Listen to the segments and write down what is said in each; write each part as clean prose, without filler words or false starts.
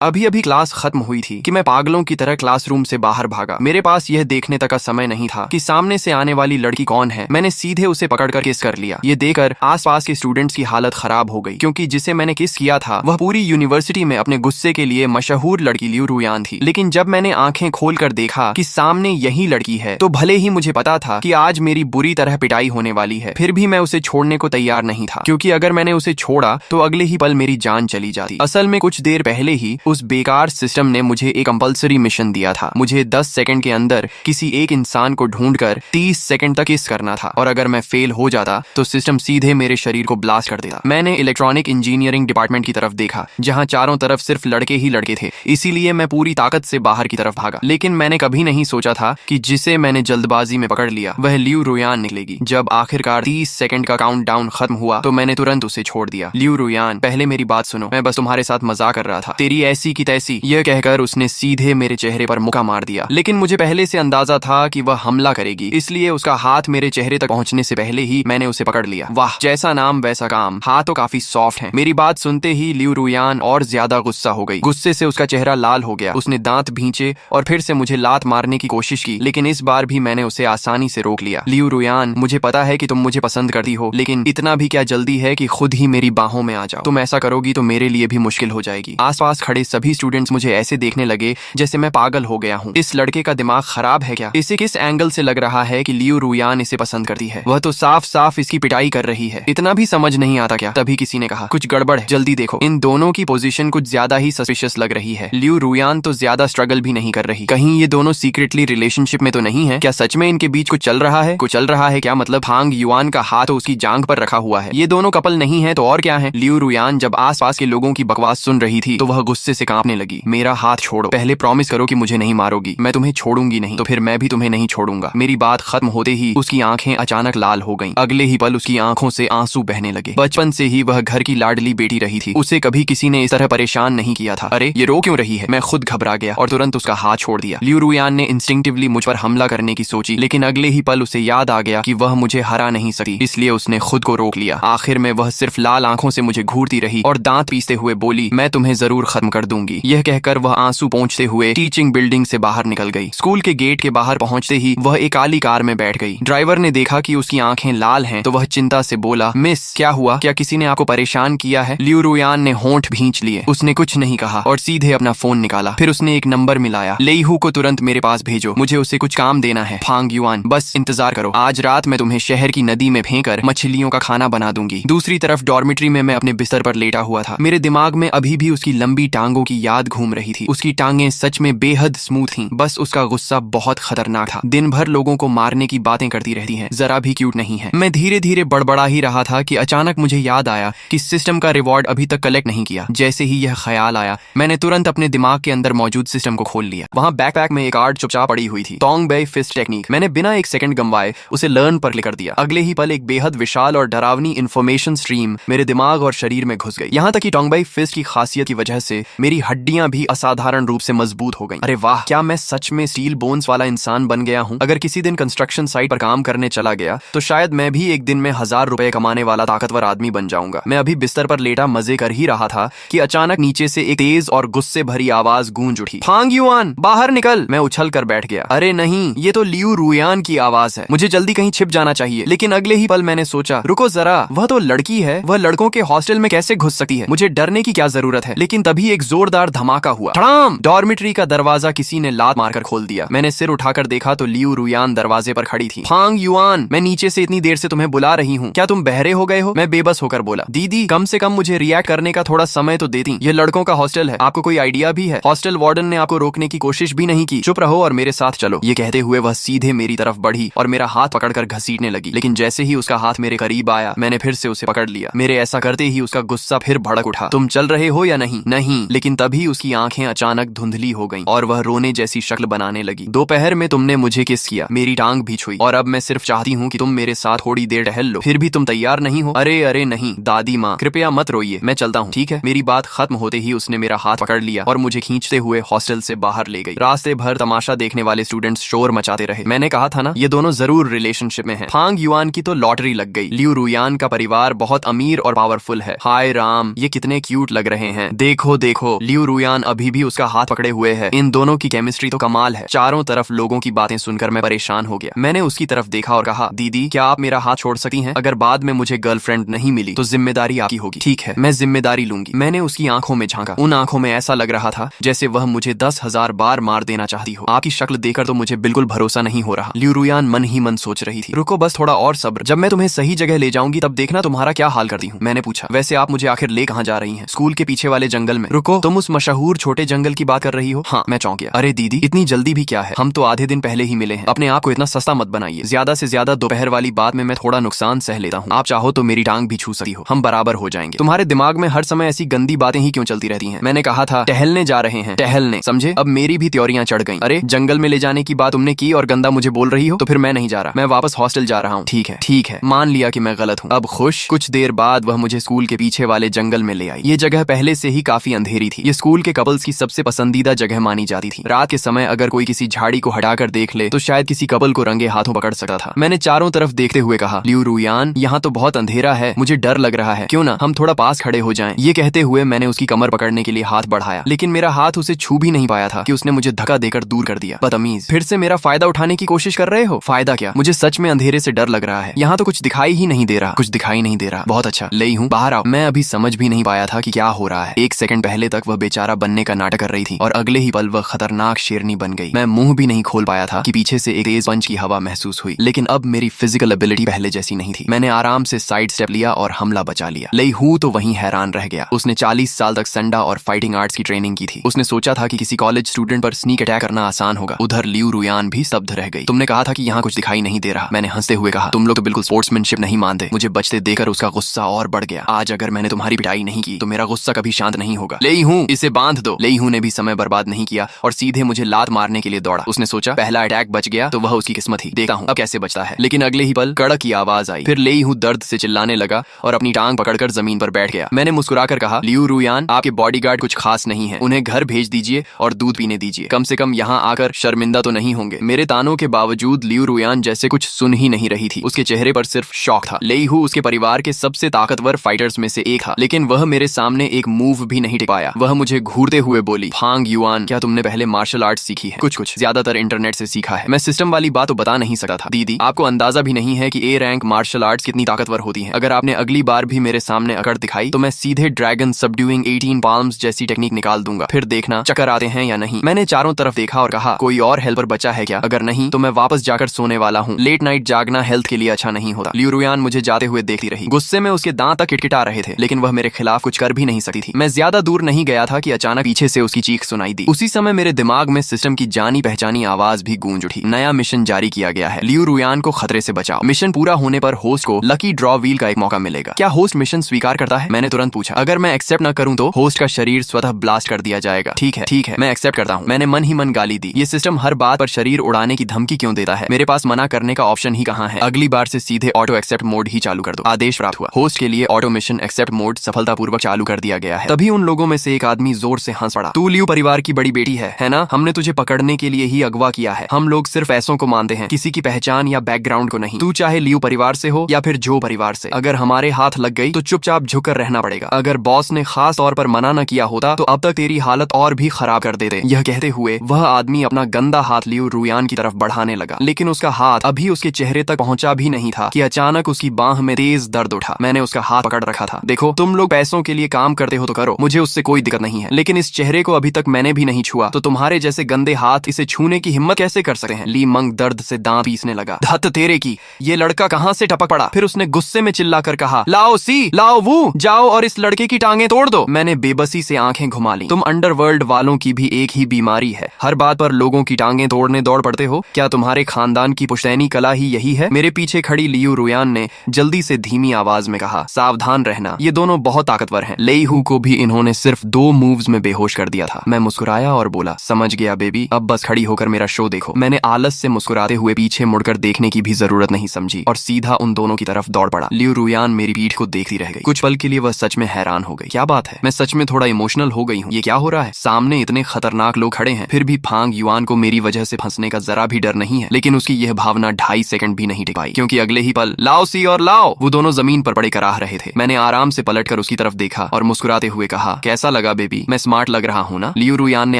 अभी अभी क्लास खत्म हुई थी कि मैं पागलों की तरह क्लासरूम से बाहर भागा। मेरे पास यह देखने तक का समय नहीं था कि सामने से आने वाली लड़की कौन है। मैंने सीधे उसे पकड़कर किस कर लिया। ये देखकर आसपास के स्टूडेंट्स की हालत खराब हो गई, क्योंकि जिसे मैंने किस किया था वह पूरी यूनिवर्सिटी में अपने गुस्से के लिए मशहूर लड़की लियू रुयान थी। लेकिन जब मैंने आंखें खोलकर देखा कि सामने यही लड़की है, तो भले ही मुझे पता था कि आज मेरी बुरी तरह पिटाई होने वाली है, फिर भी मैं उसे छोड़ने को तैयार नहीं था, क्योंकि अगर मैंने उसे छोड़ा तो अगले ही पल मेरी जान चली जाती। असल में कुछ देर पहले ही उस बेकार सिस्टम ने मुझे एक कंपल्सरी मिशन दिया था। मुझे 10 सेकंड के अंदर किसी एक इंसान को ढूंढकर 30 सेकंड तक किस करना था, और अगर मैं फेल हो जाता तो सिस्टम सीधे मेरे शरीर को ब्लास्ट कर देता। मैंने इलेक्ट्रॉनिक इंजीनियरिंग डिपार्टमेंट की तरफ देखा, जहां चारों तरफ सिर्फ लड़के ही लड़के थे, इसीलिए मैं पूरी ताकत से बाहर की तरफ भागा। लेकिन मैंने कभी नहीं सोचा था कि जिसे मैंने जल्दबाजी में पकड़ लिया वह लियू रुयान निकलेगी। जब आखिरकार 30 सेकंड का काउंटडाउन खत्म हुआ तो मैंने तुरंत उसे छोड़ दिया। लियू रुयान, पहले मेरी बात सुनो, मैं बस तुम्हारे साथ मजाक कर रहा था। तेरी ऐसी की तैसी, यह कहकर उसने सीधे मेरे चेहरे पर मुक्का मार दिया। लेकिन मुझे पहले से अंदाजा था कि वह हमला करेगी, इसलिए उसका हाथ मेरे चेहरे तक पहुंचने से पहले ही मैंने उसे पकड़ लिया। वाह, जैसा नाम वैसा काम, हाथ तो काफी सॉफ्ट है। मेरी बात सुनते ही लियू रुयान और ज्यादा गुस्सा हो गई। गुस्से से उसका चेहरा लाल हो गया। उसने दांत भींचे और फिर से मुझे लात मारने की कोशिश की, लेकिन इस बार भी मैंने उसे आसानी से रोक लिया। लियू रुयान, मुझे पता है कि तुम मुझे पसंद करती हो, लेकिन इतना भी क्या जल्दी है कि खुद ही मेरी बाहों में आ जाओ। तुम ऐसा करोगी तो मेरे लिए भी मुश्किल हो जाएगी। आसपास खड़े सभी स्टूडेंट्स मुझे ऐसे देखने लगे जैसे मैं पागल हो गया हूँ। इस लड़के का दिमाग खराब है क्या? इसे किस एंगल से लग रहा है कि लियू रुयान इसे पसंद करती है? वह तो साफ साफ इसकी पिटाई कर रही है। इतना भी समझ नहीं आता क्या? तभी किसी ने कहा, कुछ गड़बड़ है, जल्दी देखो। इन दोनों की पोजीशन कुछ ज्यादा ही सस्पिशियस लग रही है। लियू रुयान तो ज्यादा स्ट्रगल भी नहीं कर रही। कहीं ये दोनों सीक्रेटली रिलेशनशिप में तो नहीं है? क्या सच में इनके बीच कुछ चल रहा है? कुछ चल रहा है क्या? मतलब फांग युआन का हाथ उसकी जांघ पर रखा हुआ है। ये दोनों कपल नहीं है तो और क्या है? लियू रुयान जब आसपास के लोगों की बकवास सुन रही थी तो वह गुस्से से कांपने लगी। मेरा हाथ छोड़ो, पहले प्रॉमिस करो कि मुझे नहीं मारोगी। मैं तुम्हें छोड़ूंगी नहीं, तो फिर मैं भी तुम्हें नहीं छोड़ूंगा। मेरी बात खत्म होते ही उसकी आंखें अचानक लाल हो गईं। अगले ही पल उसकी आंखों से आंसू बहने लगे। बचपन से ही वह घर की लाडली बेटी रही थी। उसे कभी किसी ने इस तरह परेशान नहीं किया था। अरे ये रो क्यों रही है? मैं खुद घबरा गया और तुरंत उसका हाथ छोड़ दिया। लियू रुयान ने इंस्टिंक्टिवली मुझ पर हमला करने की सोची, लेकिन अगले ही पल उसे याद आ गया कि वह मुझे हरा नहीं सकती, इसलिए उसने खुद को रोक लिया। आखिर में वह सिर्फ लाल आंखों से मुझे घूरती रही और दांत पीसते हुए बोली, मैं तुम्हें जरूर खत्म कर दूंगी। यह कहकर वह आंसू पोंछते हुए टीचिंग बिल्डिंग से बाहर निकल गई। स्कूल के गेट के बाहर पहुंचते ही वह एक काली कार में बैठ गई। ड्राइवर ने देखा कि उसकी आंखें लाल हैं, तो वह चिंता से बोला, मिस क्या हुआ? क्या किसी ने आपको परेशान किया है? लियू रुयान ने होंठ भींच लिए। उसने कुछ नहीं कहा और सीधे अपना फोन निकाला। फिर उसने एक नंबर मिलाया, लेईहू को तुरंत मेरे पास भेजो, मुझे उससे कुछ काम देना है। फांग युआन, बस इंतजार करो, आज रात मैं तुम्हें शहर की नदी में फेंककर मछलियों का खाना बना दूंगी। दूसरी तरफ डॉर्मिट्री में मैं अपने बिस्तर पर लेटा हुआ था। मेरे दिमाग में अभी भी उसकी लंबी टांगों की याद घूम रही थी। उसकी टांगें सच में बेहद स्मूथ थी, बस उसका गुस्सा बहुत खतरनाक था। दिन भर लोगों को मारने की बातें करती रहती है, जरा भी क्यूट नहीं है। मैं धीरे धीरे बड़बड़ा ही रहा था कि अचानक मुझे याद आया कि सिस्टम का रिवॉर्ड अभी तक कलेक्ट नहीं किया। जैसे ही यह ख्याल आया, मैंने तुरंत अपने दिमाग के अंदर मौजूद सिस्टम को खोल लिया। वहां बैकपैक में एक कार्ड चुपचाप पड़ी हुई थी, टोंग बेई फिस्ट टेक्निक। मैंने बिना एक सेकंड गंवाए उसे लर्न पर क्लिक कर दिया। अगले ही पल एक बेहद विशाल और डरावनी इंफॉर्मेशन स्ट्रीम मेरे दिमाग और शरीर में घुस गई। यहाँ तक कि टोंग बेई फिस्ट की खासियत की वजह से मेरी हड्डियां भी असाधारण रूप से मजबूत हो गई। अरे वाह, क्या मैं सच में स्टील बोन्स वाला इंसान बन गया हूँ? अगर किसी दिन कंस्ट्रक्शन साइट पर काम करने चला गया तो शायद मैं भी एक दिन में 1000 रुपए कमाने वाला ताकतवर आदमी बन जाऊंगा। मैं अभी बिस्तर पर लेटा मजे कर ही रहा था कि अचानक नीचे से एक तेज और गुस्से भरी आवाज गूंज उठी, फांग युआन बाहर निकल। मैं उछल कर बैठ गया। अरे नहीं, ये तो लियू रुयान की आवाज है। मुझे जल्दी कहीं छिप जाना चाहिए, लेकिन अगले ही पल मैंने सोचा, रुको जरा, वह तो लड़की है, वह लड़कों के हॉस्टल में कैसे घुस सकती है? मुझे डरने की क्या जरूरत है? लेकिन तभी एक जोरदार धमाका हुआ। धड़ाम! डॉर्मिट्री का दरवाजा किसी ने लात मारकर खोल दिया। मैंने सिर उठाकर देखा तो लियू रुयान दरवाजे पर खड़ी थी। फांग युआन, मैं नीचे से इतनी देर से तुम्हें बुला रही हूँ, क्या तुम बहरे हो गए हो? मैं बेबस होकर बोला, दीदी कम से कम मुझे रिएक्ट करने का थोड़ा समय तो देती। ये लड़कों का हॉस्टल है, आपको कोई आइडिया भी है? हॉस्टल वार्डन ने आपको रोकने की कोशिश भी नहीं की। चुप रहो और मेरे साथ चलो। ये कहते हुए वह सीधे मेरी तरफ बढ़ी और मेरा हाथ पकड़कर घसीटने लगी, लेकिन जैसे ही उसका हाथ मेरे करीब आया, मैंने फिर से उसे पकड़ लिया। मेरे ऐसा करते ही उसका गुस्सा फिर भड़क उठा। तुम चल रहे हो या नहीं? नहीं। लेकिन तभी उसकी आंखें अचानक धुंधली हो गईं और वह रोने जैसी शक्ल बनाने लगी। दोपहर में तुमने मुझे किस किया, मेरी टांग भी छुई, और अब मैं सिर्फ चाहती हूँ कि तुम मेरे साथ थोड़ी देर टहल लो, फिर भी तुम तैयार नहीं हो? अरे अरे नहीं दादी माँ, कृपया मत रोइए, मैं चलता हूँ, ठीक है? मेरी बात खत्म होते ही उसने मेरा हाथ पकड़ लिया और मुझे खींचते हुए हॉस्टल से बाहर ले गई। रास्ते भर तमाशा देखने वाले स्टूडेंट्स शोर मचाते रहे। मैंने कहा था ना, ये दोनों जरूर रिलेशनशिप में हैं। फांग युआन की तो लॉटरी लग गई। लियू रुयान का परिवार बहुत अमीर और पावरफुल है। हाय राम, ये कितने क्यूट लग रहे हैं। देखो देखो देखो लियू रुयान अभी भी उसका हाथ पकड़े हुए है। इन दोनों की केमिस्ट्री तो कमाल है। चारों तरफ लोगों की बातें सुनकर मैं परेशान हो गया। मैंने उसकी तरफ देखा और कहा, दीदी क्या आप मेरा हाथ छोड़ सकती हैं? अगर बाद में मुझे गर्लफ्रेंड नहीं मिली तो जिम्मेदारी आपकी होगी। ठीक है, मैं जिम्मेदारी लूंगी। मैंने उसकी आंखों में झांका। उन आंखों में ऐसा लग रहा था जैसे वह मुझे 10,000 बार मार देना चाहती हो। आपकी शक्ल देखकर तो मुझे बिल्कुल भरोसा नहीं हो रहा। लियू रुयान मन ही मन सोच रही थी। रुको बस थोड़ा और सब्र, जब मैं तुम्हें सही जगह ले जाऊंगी तब देखना तुम्हारा क्या हाल करती हूँ। मैंने पूछा, वैसे आप मुझे आखिर ले कहाँ जा रही हैं? स्कूल के पीछे वाले जंगल में। रुको, तुम उस मशहूर छोटे जंगल की बात कर रही हो? हाँ, मैं चौंक गया। अरे दीदी इतनी जल्दी भी क्या है, हम तो आधे दिन पहले ही मिले हैं। अपने आप को इतना सस्ता मत बनाइए। ज्यादा से ज्यादा दोपहर वाली बात में मैं थोड़ा नुकसान सह लेता हूँ। आप चाहो तो मेरी टांग भी छू सकती हो, हम बराबर हो जाएंगे। तुम्हारे दिमाग में हर समय ऐसी गंदी बातें ही क्यों चलती रहती हैं? मैंने कहा था टहलने जा रहे हैं, टहलने, समझे? अब मेरी भी त्योरियां चढ़ गईं। अरे जंगल में ले जाने की बात तुमने की और गंदा मुझे बोल रही हो? तो फिर मैं नहीं जा रहा, मैं वापस हॉस्टल जा रहा हूँ। ठीक है, मान लिया कि मैं गलत हूँ। अब खुश? कुछ देर बाद वह मुझे स्कूल के पीछे वाले जंगल में ले आई। ये जगह पहले से ही काफी अंधेरी थी। ये स्कूल के कपल्स की सबसे पसंदीदा जगह मानी जाती थी। रात के समय अगर कोई किसी झाड़ी को हटाकर देख ले तो शायद किसी कपल को रंगे हाथों पकड़ सकता था। मैंने चारों तरफ देखते हुए कहा, लियू रुयान यहाँ तो बहुत अंधेरा है, मुझे डर लग रहा है, क्यों ना हम थोड़ा पास खड़े हो जाएं। ये कहते हुए मैंने उसकी कमर पकड़ने के लिए हाथ बढ़ाया, लेकिन मेरा हाथ उसे छू भी नहीं पाया था कि उसने मुझे धक्का देकर दूर कर दिया। बदतमीज, फिर से मेरा फायदा उठाने की कोशिश कर रहे हो? फायदा क्या? मुझे सच में अंधेरे से डर लग रहा है। यहाँ तो कुछ दिखाई ही नहीं दे रहा। कुछ दिखाई नहीं दे रहा, बहुत अच्छा, ले हूँ, बाहर आओ। मैं अभी समझ भी नहीं पाया था कि क्या हो रहा है। एक सेकंड पहले तक वह बेचारा बनने का नाटक कर रही थी और अगले ही पल वह खतरनाक शेरनी बन गई। मैं मुंह भी नहीं खोल पाया था कि पीछे से एक तेज पंच की हवा महसूस हुई। लेकिन अब मेरी फिजिकल एबिलिटी पहले जैसी नहीं थी। मैंने आराम से साइड स्टेप लिया और हमला बचा लिया। लई हूँ तो वहीं हैरान रह गया। उसने 40 साल तक संडा और फाइटिंग आर्ट्स की ट्रेनिंग की थी। उसने सोचा था कि किसी कॉलेज स्टूडेंट पर स्नीक अटैक करना आसान होगा। उधर लियू रुयान भी स्तब्ध रह गई। तुमने कहा था कि यहाँ कुछ दिखाई नहीं दे रहा। मैंने हंसते हुए कहा, तुम लोग तो बिल्कुल स्पोर्ट्समैनशिप नहीं मानते। मुझे बचते देकर उसका गुस्सा और बढ़ गया। आज अगर मैंने तुम्हारी पिटाई नहीं की तो मेरा गुस्सा कभी शांत नहीं होगा। लेई हूँ, इसे बांध दो। लेई हूँ ने भी समय बर्बाद नहीं किया और सीधे मुझे लात मारने के लिए दौड़ा। उसने सोचा पहला अटैक बच गया तो वह उसकी किस्मत ही, देखता हूँ अब कैसे बचता है। लेकिन अगले ही पल कड़क की आवाज आई। फिर लेई हूँ दर्द से चिल्लाने लगा और अपनी टांग पकड़कर जमीन पर बैठ गया। मैंने मुस्कुराकर कहा, लियू रुयान आपके बॉडीगार्ड कुछ खास नहीं है, उन्हें घर भेज दीजिए और दूध पीने दीजिए। कम से कम यहाँ आकर शर्मिंदा तो नहीं होंगे। मेरे तानों के बावजूद लियू रुयान जैसे कुछ सुन ही नहीं रही थी। उसके चेहरे पर सिर्फ शौक था। लेई हूँ उसके परिवार के सबसे ताकतवर फाइटर्स में से एक था, लेकिन वह मेरे सामने एक मूव भी नहीं टिक पाया। वह मुझे घूरते हुए बोली, फांग युआन क्या तुमने पहले मार्शल आर्ट सीखी है? कुछ ज्यादातर इंटरनेट से सीखा है। मैं सिस्टम वाली बात तो बता नहीं सकता था। दीदी आपको अंदाजा भी नहीं है कि ए रैंक मार्शल आर्ट्स कितनी ताकतवर होती है। अगर आपने अगली बार भी मेरे सामने अकड़ दिखाई तो मैं सीधे ड्रैगन सबड्यूइंग 18 पाल्म्स जैसी टेक्निक निकाल दूंगा, फिर देखना चक्कर आते हैं या नहीं। मैंने चारों तरफ देखा और कहा, कोई और हेल्पर बचा है क्या? अगर नहीं तो मैं वापस जाकर सोने वाला हूँ। लेट नाइट जागना हेल्थ के लिए अच्छा नहीं होता। लियू रुयान मुझे जाते हुए देखती रही। गुस्से में उसके दांत तक किटकिटा रहे थे, लेकिन वह मेरे खिलाफ कुछ कर भी नहीं सकती थी। मैं ज्यादा दूर नहीं गया था कि अचानक पीछे से उसकी चीख सुनाई दी। उसी समय मेरे दिमाग में सिस्टम की जानी पहचानी आवाज भी गूंज उठी। नया मिशन जारी किया गया है, लियू रुयान को खतरे से बचाओ। मिशन पूरा होने पर होस्ट को लकी ड्रॉ व्हील का एक मौका मिलेगा। क्या होस्ट मिशन स्वीकार करता है? मैंने तुरंत पूछा। अगर मैं एक्सेप्ट न करूं तो होस्ट का शरीर स्वतः ब्लास्ट कर दिया जाएगा। ठीक है, मैं एक्सेप्ट करता हूं। मैंने मन ही मन गाली दी। ये सिस्टम हर बात पर शरीर उड़ाने की धमकी क्यों देता है? मेरे पास मना करने का ऑप्शन ही कहां है? अगली बार से सीधे ऑटो एक्सेप्ट मोड ही चालू कर दो। आदेश प्राप्त हुआ। होस्ट के लिए ऑटो मिशन एक्सेप्ट मोड सफलतापूर्वक चालू कर दिया गया है। तभी उन लोगों में से एक आदमी जोर से हंस पड़ा। तू लियू परिवार की बड़ी बेटी है ना? हमने तुझे पकड़ने के लिए ही अगवा किया है। हम लोग सिर्फ पैसों को मानते हैं, किसी की पहचान या बैकग्राउंड को नहीं। तू चाहे लियू परिवार से हो या फिर जो परिवार से, अगर हमारे हाथ लग गई तो चुपचाप झुककर रहना पड़ेगा। अगर बॉस ने खास तौर पर मना न किया होता तो अब तक तेरी हालत और भी खराब कर देते। यह कहते हुए वह आदमी अपना गंदा हाथ लियू रुयान की तरफ बढ़ाने लगा, लेकिन उसका हाथ अभी उसके चेहरे तक पहुंचा भी नहीं था कि अचानक उसकी बांह में तेज दर्द उठा। मैंने उसका हाथ पकड़ रखा था। देखो तुम लोग पैसों के लिए काम करते हो तो करो, मुझे उससे कोई दिक्कत नहीं है, लेकिन इस चेहरे को अभी तक मैंने भी नहीं छुआ, तो तुम्हारे जैसे गंदे हाथ इसे छूने की हिम्मत कैसे कर सकते हैं? ली मंग दर्द से दांत पीसने लगा। धत तेरे की, ये लड़का कहां से टपक पड़ा? फिर उसने गुस्से में चिल्लाकर कहा, लाओ सी, लाओ वो, जाओ और इस लड़के की टांगें तोड़ दो। मैंने बेबसी से आंखें घुमा ली। तुम अंडरवर्ल्ड वालों की भी एक ही बीमारी है, हर बात पर लोगों की टांगें तोड़ने दौड़ पड़ते हो। क्या तुम्हारे खानदान की पुश्तैनी कला ही यही है? मेरे पीछे खड़ी लियू रुयान ने जल्दी से धीमी आवाज में कहा, सावधान रहना, ये दोनों बहुत ताकतवर हैं। लेई हू को भी इन्होंने सिर्फ 2 मूव्स में बेहोश कर दिया था। मैं मुस्कुराया और बोला, समझ गया बेबी, अब बस खड़ी होकर मेरा शो देखो। मैंने आलस से मुस्कुराते हुए पीछे मुड़कर देखने की भी जरूरत नहीं समझी और सीधा उन दोनों की तरफ दौड़ पड़ा। लियू रुयान मेरी पीठ को देखती रह गई। कुछ पल के लिए वह सच में हैरान हो गई। क्या बात है, मैं सच में थोड़ा इमोशनल हो गई हूँ। ये क्या हो रहा है? सामने इतने खतरनाक लोग खड़े हैं, फिर भी फांग युआन को मेरी वजह से फंसने का जरा भी डर नहीं है। लेकिन उसकी यह भावना 2.5 सेकंड भी नहीं टिक पाई, क्योंकि अगले ही पल लाओ सी और लाओ, वो दोनों जमीन पर पड़े कराह रहे थे। मैंने आराम से पलटकर उसकी तरफ देखा और मुस्कुराते हुए कहा, कैसा लगा बेबी, मैं स्मार्ट लग रहा हूँ ना? लियू रुयान ने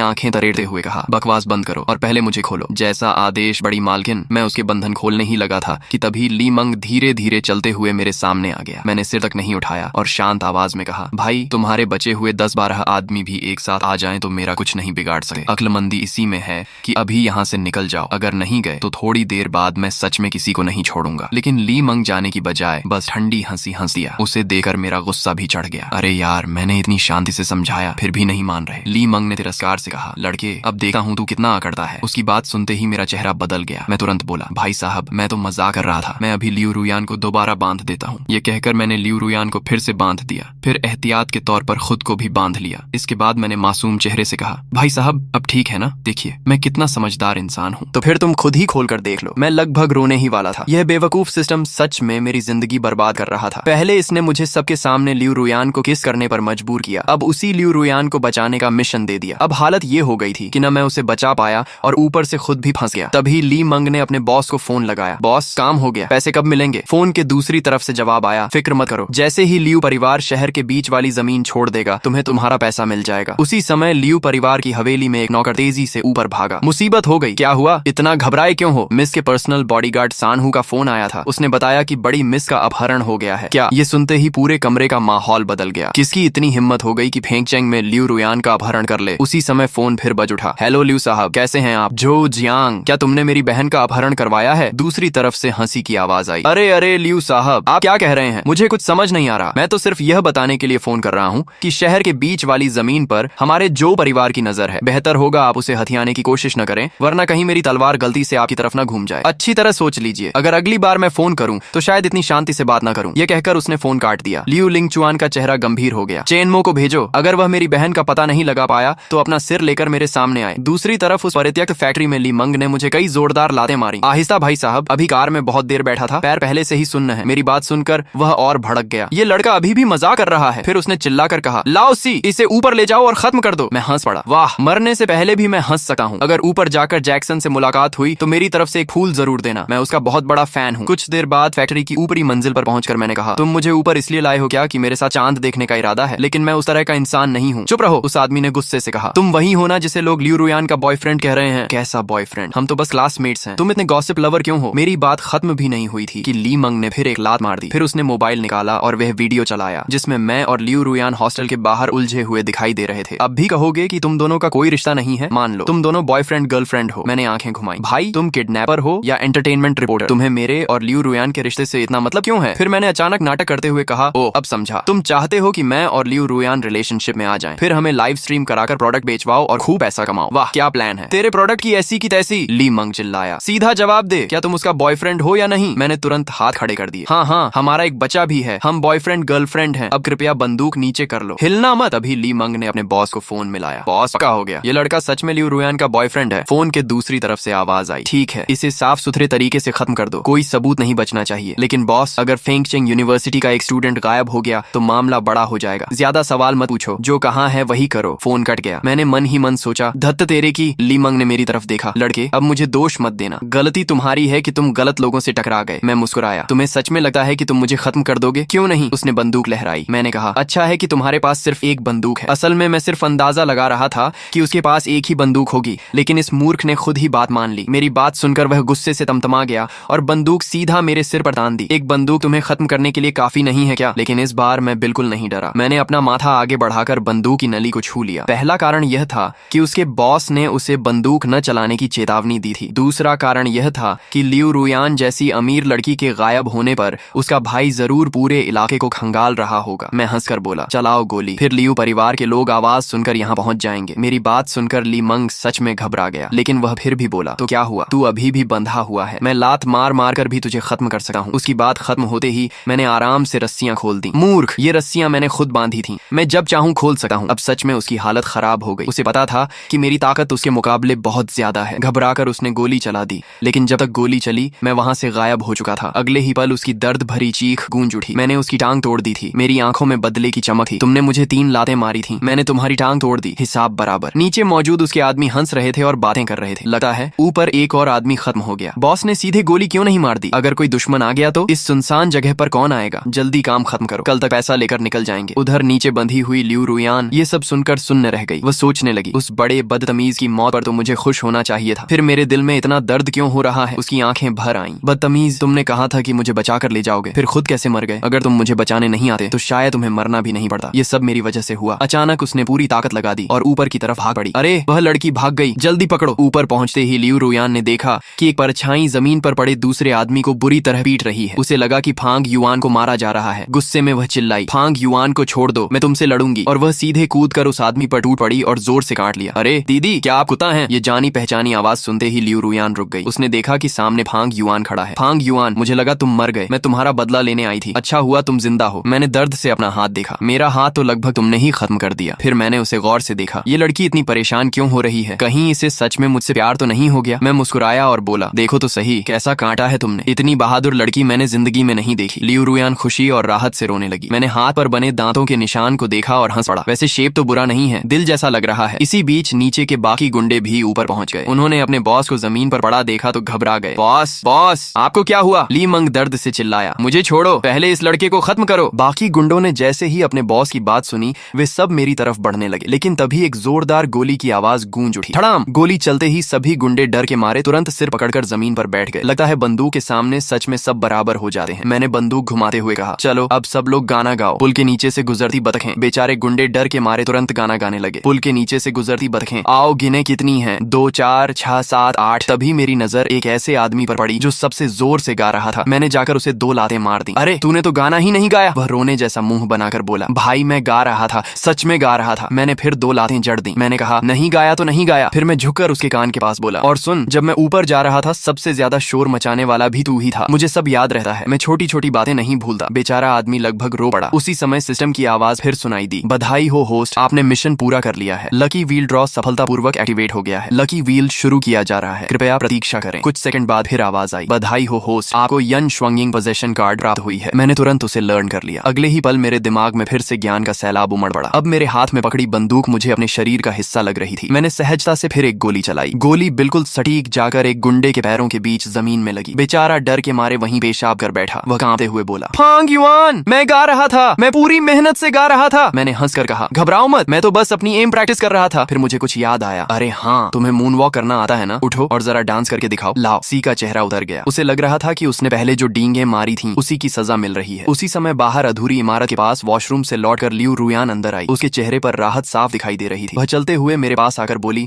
आंखें तरेड़ते हुए कहा, बकवास बंद करो और पहले मुझे खोलो। जैसा आदेश बड़ी मालकिन। मैं उसके बंधन खोलने ही लगा था कि तभी ली मंग धीरे धीरे चलते हुए मेरे सामने आ गया। मैंने सिर तक नहीं उठाया और शांत आवाज में कहा, भाई तुम्हारे बचे हुए 10-12 आदमी भी एक साथ आ जाएं तो मेरा कुछ नहीं बिगाड़ सकते। अक्लमंदी इसी में है कि अभी यहाँ से निकल जाओ, अगर नहीं गए तो थोड़ी देर बाद मैं सच में किसी को नहीं छोड़ूंगा। लेकिन ली मंग जाने की बजाय बस ठंडी हंसी हंस दिया। उसे देखकर मेरा गुस्सा भी चढ़ गया। अरे यार, मैंने इतनी शांति से समझाया फिर भी नहीं मान रहे। ली मंग ने तिरस्कार से कहा, लड़के अब देखता हूँ तू कितना अकड़ता है। उसकी बात सुनते ही मेरा चेहरा बदल गया। मैं तुरंत बोला, भाई साहब मैं तो मजाक कर रहा था, मैं अभी लियू रुयान को दोबारा बांध देता हूँ। ये कहकर मैंने लियू रुयान को फिर से बांध दिया, फिर एहतियात के तौर पर खुद को भी बांध लिया। इसके बाद मैंने मासूम चेहरे से कहा, भाई साहब अब ठीक है ना? देखिए मैं कितना समझदार इंसान हूँ। तो फिर तुम खुद ही खोल कर देख लो। मैं लगभग रोने ही वाला था। यह बेवकूफ सिस्टम सच में मेरी जिंदगी बर्बाद कर रहा था। पहले इसने मुझे सबके सामने लियू रुयान को किस करने पर मजबूर किया, अब उसी लियू रुयान को बचाने का मिशन दे दिया। अब हालत ये हो गई थी कि न मैं उसे बचा पाया और ऊपर से खुद भी फंस गया। तभी ली मंग ने अपने बॉस को फोन लगाया। बॉस काम हो गया, पैसे कब मिलेंगे? फोन के दूसरी तरफ से जवाब आया, फिक्र मत करो, जैसे ही लियू परिवार शहर के बीच वाली जमीन छोड़ देगा तुम्हें तुम्हारा पैसा मिल जाएगा। उसी समय लियू परिवार की हवेली में एक नौकर तेजी से ऊपर भागा। मुसीबत हो गई। क्या हुआ? इतना घबराए क्यों हो? मिस के पर्सनल बॉडीगार्ड सानहू का फोन आया था। उसने बताया कि बड़ी मिस का अपहरण हो गया है। क्या? ये सुनते ही पूरे कमरे का माहौल बदल गया। किसकी इतनी हिम्मत हो गई कि फेंगचेंग में लियू रुयान का अपहरण कर ले? उसी समय फोन फिर बज उठा। हेलो लियू साहब, कैसे हैं आप? जो जियांग, क्या तुमने मेरी बहन का अपहरण करवाया है? दूसरी तरफ से हंसी की आवाज आई। अरे अरे लियू साहब, आप क्या कह रहे हैं? मुझे कुछ समझ नहीं आ रहा। मैं तो सिर्फ यह बताने के लिए फोन कर रहा हूँ कि शहर के बीच वाली जमीन पर हमारे जो परिवार की नजर है, बेहतर होगा आप उसे हथियाने की कोशिश न करें, वरना कहीं मेरी तलवार गलती से आपकी तरफ न घूम जाए। अच्छी तरह सोच लीजिए, अगर अगली बार मैं फोन करूं तो शायद इतनी शांति से बात ना करूं। यह कहकर उसने फोन काट दिया। लियू लिंगचुआन का चेहरा गंभीर हो गया। चेनमो को भेजो, अगर वह मेरी बहन का पता नहीं लगा पाया तो अपना सिर लेकर मेरे सामने आए। दूसरी तरफ उस परित्यक्त फैक्ट्री में ली मंग ने मुझे कई जोरदार लातें मारी। आहिस्ता भाई साहब, अभी कार में बहुत देर बैठा था, पैर पहले से ही सुन्न है। मेरी बात सुनकर वह और भड़क गया। ये लड़का अभी भी मजाक कर रहा है। फिर उसने चिल्लाकर कहा, लाओ सी, इसे ऊपर ले जाओ और खत्म कर दो। मैं हंस पड़ा। वाह, मरने से पहले भी मैं हंस सकता हूँ। अगर ऊपर जाकर जैक्सन से मुलाकात हुई तो मेरी तरफ से एक फूल जरूर देना, मैं उसका बहुत बड़ा फैन हूँ। कुछ देर बाद फैक्ट्री की ऊपरी मंजिल पर पहुंचकर मैंने कहा, तुम मुझे ऊपर इसलिए लाए हो क्या कि मेरे साथ चांद देखने का इरादा है? लेकिन मैं उस तरह का इंसान नहीं हूँ। चुप रहो, उस आदमी ने गुस्से से कहा। तुम वही हो ना जिसे लोग लियू रुयान का बॉयफ्रेंड कह रहे हैं? कैसा बॉयफ्रेंड? हम तो बस क्लासमेट्स हैं। तुम इतने गॉसिप लवर क्यों हो? मेरी बात खत्म भी नहीं हुई थी कि ली मंग ने फिर एक लात मार दी। फिर उसने मोबाइल निकाला और वह वीडियो चलाया जिसमें मैं और लियू रुयान हॉस्टल के बाहर उलझे हुए दिखाई दे रहे थे। अब भी कहोगे कि तुम दोनों का कोई रिश्ता नहीं है? मान लो तुम दोनों बॉयफ्रेंड गर्लफ्रेंड हो। मैंने आंखें घुमाई। भाई तुम किडनैपर हो या एंटरटेनमेंट रिपोर्टर? तुम्हें मेरे और लियू रुयान के रिश्ते से इतना मतलब क्यों है? फिर मैंने अचानक नाटक करते हुए कहा, ओ अब समझा, तुम चाहते हो कि मैं और लियू रुयान रिलेशनशिप में आ जाएं, फिर हमें लाइव स्ट्रीम कराकर प्रोडक्ट बेचवाओ और खूब पैसा कमाओ। वाह क्या प्लान है। तेरे प्रोडक्ट की ऐसी की तैसी। ली मंग चिल्लाया। सीधा जवाब दे, क्या तुम उसका बॉयफ्रेंड हो या नहीं? मैंने तुरंत हाथ खड़े कर दिए। हाँ हाँ, हमारा एक बच्चा भी है, हम बॉयफ्रेंड गर्लफ्रेंड हैं। अब कृपया बंदूक नीचे कर लो, हिलना मत। अभी ली मंग ने अपने बॉस को फोन मिलाया। बॉस क्या हो गया? ये लड़का सच में लियू रुयान का बॉयफ्रेंड है। फोन के दूसरी तरफ से आवाज आई, ठीक है, इसे साफ सुथरे तरीके से खत्म कर दो, कोई सबूत नहीं बचना चाहिए। लेकिन बॉस, अगर फेंगचेंग यूनिवर्सिटी का एक स्टूडेंट गायब हो गया तो मामला बड़ा हो जाएगा। ज्यादा सवाल मत पूछो, जो कहाँ है वही करो। फोन कट गया। मैंने मन ही मन सोचा, धत्त तेरे की। ली मंग ने मेरी तरफ देखा। लड़के अब मुझे दोष मत देना, गलती तुम्हारी है कि तुम गलत लोगों से टकरा गए। मैं मुस्कुराया। तुम्हें सच में लगता है कि तुम मुझे खत्म कर दोगे? क्यों नहीं? उसने बंदूक लहराई। मैंने कहा, अच्छा है कि तुम्हारे पास सिर्फ एक बंदूक है। असल में मैं सिर्फ अंदाजा लगा रहा था कि उसके पास एक ही बंदूक होगी, लेकिन इस मूर्ख ने खुद ही बात मान ली। मेरी बात सुनकर वह गुस्से से तमतमा गया और बंदूक सीधा मेरे सिर पर तान दी। एक बंदूक तुम्हें खत्म करने के लिए काफी नहीं है क्या? लेकिन इस बार मैं बिल्कुल नहीं डरा। मैंने अपना माथा आगे बढ़ाकर बंदूक की नली को छू लिया। पहला कारण यह था कि उसके बॉस ने उसे बंदूक न चलाने की चेतावनी दी थी। दूसरा कारण यह था कि लियू रुयान जैसी अमीर लड़की के गायब होने पर उसका भाई जरूर पूरे इलाके को खंगाल रहा होगा। मैं हंसकर बोला, चलाओ गोली, फिर लियू परिवार के लोग आवाज सुनकर यहाँ पहुंच जाएंगे। मेरी बात सुनकर ली मंग सच में घबरा गया, लेकिन वह फिर भी बोला, तो क्या हुआ? तू अभी भी बंधा हुआ है, मैं लात मार मार कर भी तुझे खत्म कर सकता हूँ। उसकी बात खत्म होते ही मैंने आराम से रस्सियां खोल दी। मूर्ख, ये रस्सियां मैंने खुद बांधी थी, मैं जब चाहूं खोल सकता हूँ। अब सच में उसकी हालत खराब हो गई। उसे पता था कि मेरी ताकत उसके मुकाबले बहुत ज्यादा है। घबराकर उसने गोली चला दी, लेकिन जब तक गोली चली मैं वहां से गायब हो चुका था। अगले ही पल उसकी दर्द भरी चीख गूंज उठी। मैंने उसकी टांग तोड़ दी थी। मेरी आंखों में बदले की चमक थी। तुमने मुझे 3 लातें मारी थी, मैंने तुम्हारी टांग तोड़ दी, हिसाब बराबर। नीचे मौजूद उसके आदमी हंस रहे थे और बातें कर रहे थे। लगता है ऊपर एक और आदमी खत्म हो गया। बॉस ने सीधे गोली क्यों नहीं मार दी? अगर कोई दुश्मन आ गया तो इस सुनसान जगह पर कौन आएगा? जल्दी काम खत्म करो, कल तक पैसा लेकर निकल जाएंगे। उधर नीचे बंधी हुई लियू रुयान ये सब सुनकर सुन्न रह गई। वह सोचने लगी, उस बड़े बदतमीज की मौत पर तो मुझे खुश होना चाहिए था, फिर मेरे दिल में इतना दर्द क्यों हो रहा है। उसकी आंखें भर आईं। बदतमीज, तुमने कहा था कि मुझे बचा कर ले जाओगे, फिर खुद कैसे मर गए? अगर तुम मुझे बचाने नहीं आते तो शायद तुम्हें मरना भी नहीं पड़ता। ये सब मेरी वजह से हुआ। अचानक उसने पूरी ताकत लगा दी और ऊपर की तरफ भाग पड़ी। अरे वह लड़की भाग गई, जल्दी पकड़ो। ऊपर पहुंचते ही लियू रुयान ने देखा कि एक परछाई जमीन पर पड़े दूसरे आदमी को बुरी तरह पीट रही है। उसे लगा कि फांग युआन को मारा जा रहा है। गुस्से में वह चिल्लाई, फांग युआन को छोड़ दो, मैं तुमसे लड़ूंगी। और वह सीधे कूद कर उस आदमी पर टूट पड़ी और जोर से काट लिया। अरे दीदी, क्या आप कुत्ता हैं? ये जानी पहचानी आवाज सुनते ही लियू रुयान रुक गई। उसने देखा कि सामने फांग युआन खड़ा है। फांग युआन, मुझे लगा तुम मर गए, मैं तुम्हारा बदला लेने आई थी। अच्छा हुआ तुम जिंदा हो। मैंने दर्द से अपना हाथ देखा, मेरा हाथ तो लगभग तुमने ही खत्म कर दिया। फिर मैंने उसे गौर से देखा, ये लड़की इतनी परेशान क्यों हो रही है? कहीं इसे सच में मुझसे प्यार तो नहीं हो गया? मैं मुस्कुराया और बोला, देखो तो सही, कैसा कांटा है तुमने। इतनी बहादुर लड़की मैंने जिंदगी में नहीं देखी। लियू रुयान खुशी और राहत से रोने लगी। मैंने हाथ पर बने दांतों के निशान को देखा और हंस पड़ा। वैसे शेप तो बुरा नहीं है, दिल जैसा लग रहा है। इसी बीच नीचे के बाकी गुंडे भी ऊपर पहुंच गए। उन्होंने अपने बॉस को जमीन पर पड़ा देखा तो घबरा गए। बॉस, बॉस, आपको क्या हुआ? ली मंग दर्द से चिल्लाया, मुझे छोड़ो, पहले इस लड़के को खत्म करो। बाकी गुंडों ने जैसे ही अपने बॉस की बात सुनी, वे सब मेरी तरफ बढ़ने लगे। लेकिन तभी एक जोरदार गोली की आवाज गूंज उठी। धड़ाम! गोली चलते ही सभी गुंडे डर के मारे तुरंत सिर पकड़कर जमीन पर बैठ गए। लगता है बंदूक के सामने सच में सब बराबर हो जाते हैं। मैंने बंदूक घुमाते हुए कहा, चलो अब सब लोग गाना गाओ। पुल के नीचे से गुजरती बतखें। बेचारे गुंडे डर के मारे तुरंत गाना गाने लगे। पुल के नीचे से गुजरती बतखें, आओ गिने कितनी हैं, 2 4 6 7 8। तभी मेरी नजर एक ऐसे आदमी पर पड़ी जो सबसे जोर से गा रहा था। मैंने जाकर उसे 2 लातें मार दी। अरे तूने तो गाना ही नहीं गाया। वह रोने जैसा मुंह बनाकर बोला, भाई मैं गा रहा था, सच में गा रहा था। मैंने फिर 2 लातें जड़ दी। मैंने कहा, नहीं गाया तो नहीं गाया। फिर मैं झुककर उसके कान के पास बोला, और सुन, जब मैं ऊपर जा रहा था सबसे ज्यादा शोर मचाने वाला भी तू ही था। मुझे सब याद रहता है, मैं छोटी छोटी बातें नहीं भूलता। बेचारा आदमी लगभग रो पड़ा। उसी समय सिस्टम की आवाज फिर सुनाई दी, बधाई हो होस्ट, आपने मिशन पूरा कर लिया है। लकी व्हील ड्रॉ सफलतापूर्वक एक्टिवेट हो गया है। लकी व्हील शुरू किया जा रहा है, कृपया प्रतीक्षा करें। कुछ सेकंड बाद फिर आवाज आई, बधाई हो होस्ट, आपको यन श्वंगिंग पोजेशन कार्ड प्राप्त हुई है। मैंने तुरंत उसे लर्न कर लिया। अगले ही पल मेरे दिमाग में फिर से ज्ञान का सैलाब उमड़ पड़ा। अब मेरे हाथ में पकड़ी बंदूक मुझे अपने शरीर का हिस्सा लग रही थी। मैंने सहजता से फिर एक गोली चलाई। गोली बिल्कुल सटीक जाकर एक गुंडे के पैरों के बीच जमीन में लगी। बेचारा डर के मारे वहीं पेशाब कर बैठा। वह कांपते हुए बोला, फांग युआन, मैं गा रहा था, मैं पूरी मेहनत से गा रहा था। मैंने हंसकर कहा, घबराओ मत, मैं तो बस अपनी एम प्रैक्टिस कर रहा था। फिर मुझे कुछ याद आया, अरे हाँ, तुम्हें मून वॉक करना आता है ना? उठो और जरा डांस करके दिखाओ। लाओ। सी का चेहरा उतर गया। उसे लग रहा था कि उसने पहले जो डींगे मारी थी उसी की सजा मिल रही है। उसी समय बाहर अधूरी इमारत के पास वॉशरूम से लौटकर लियू रुयान अंदर आई। उसके चेहरे पर राहत साफ दिखाई दे रही थी। वह चलते हुए मेरे पास आकर बोली,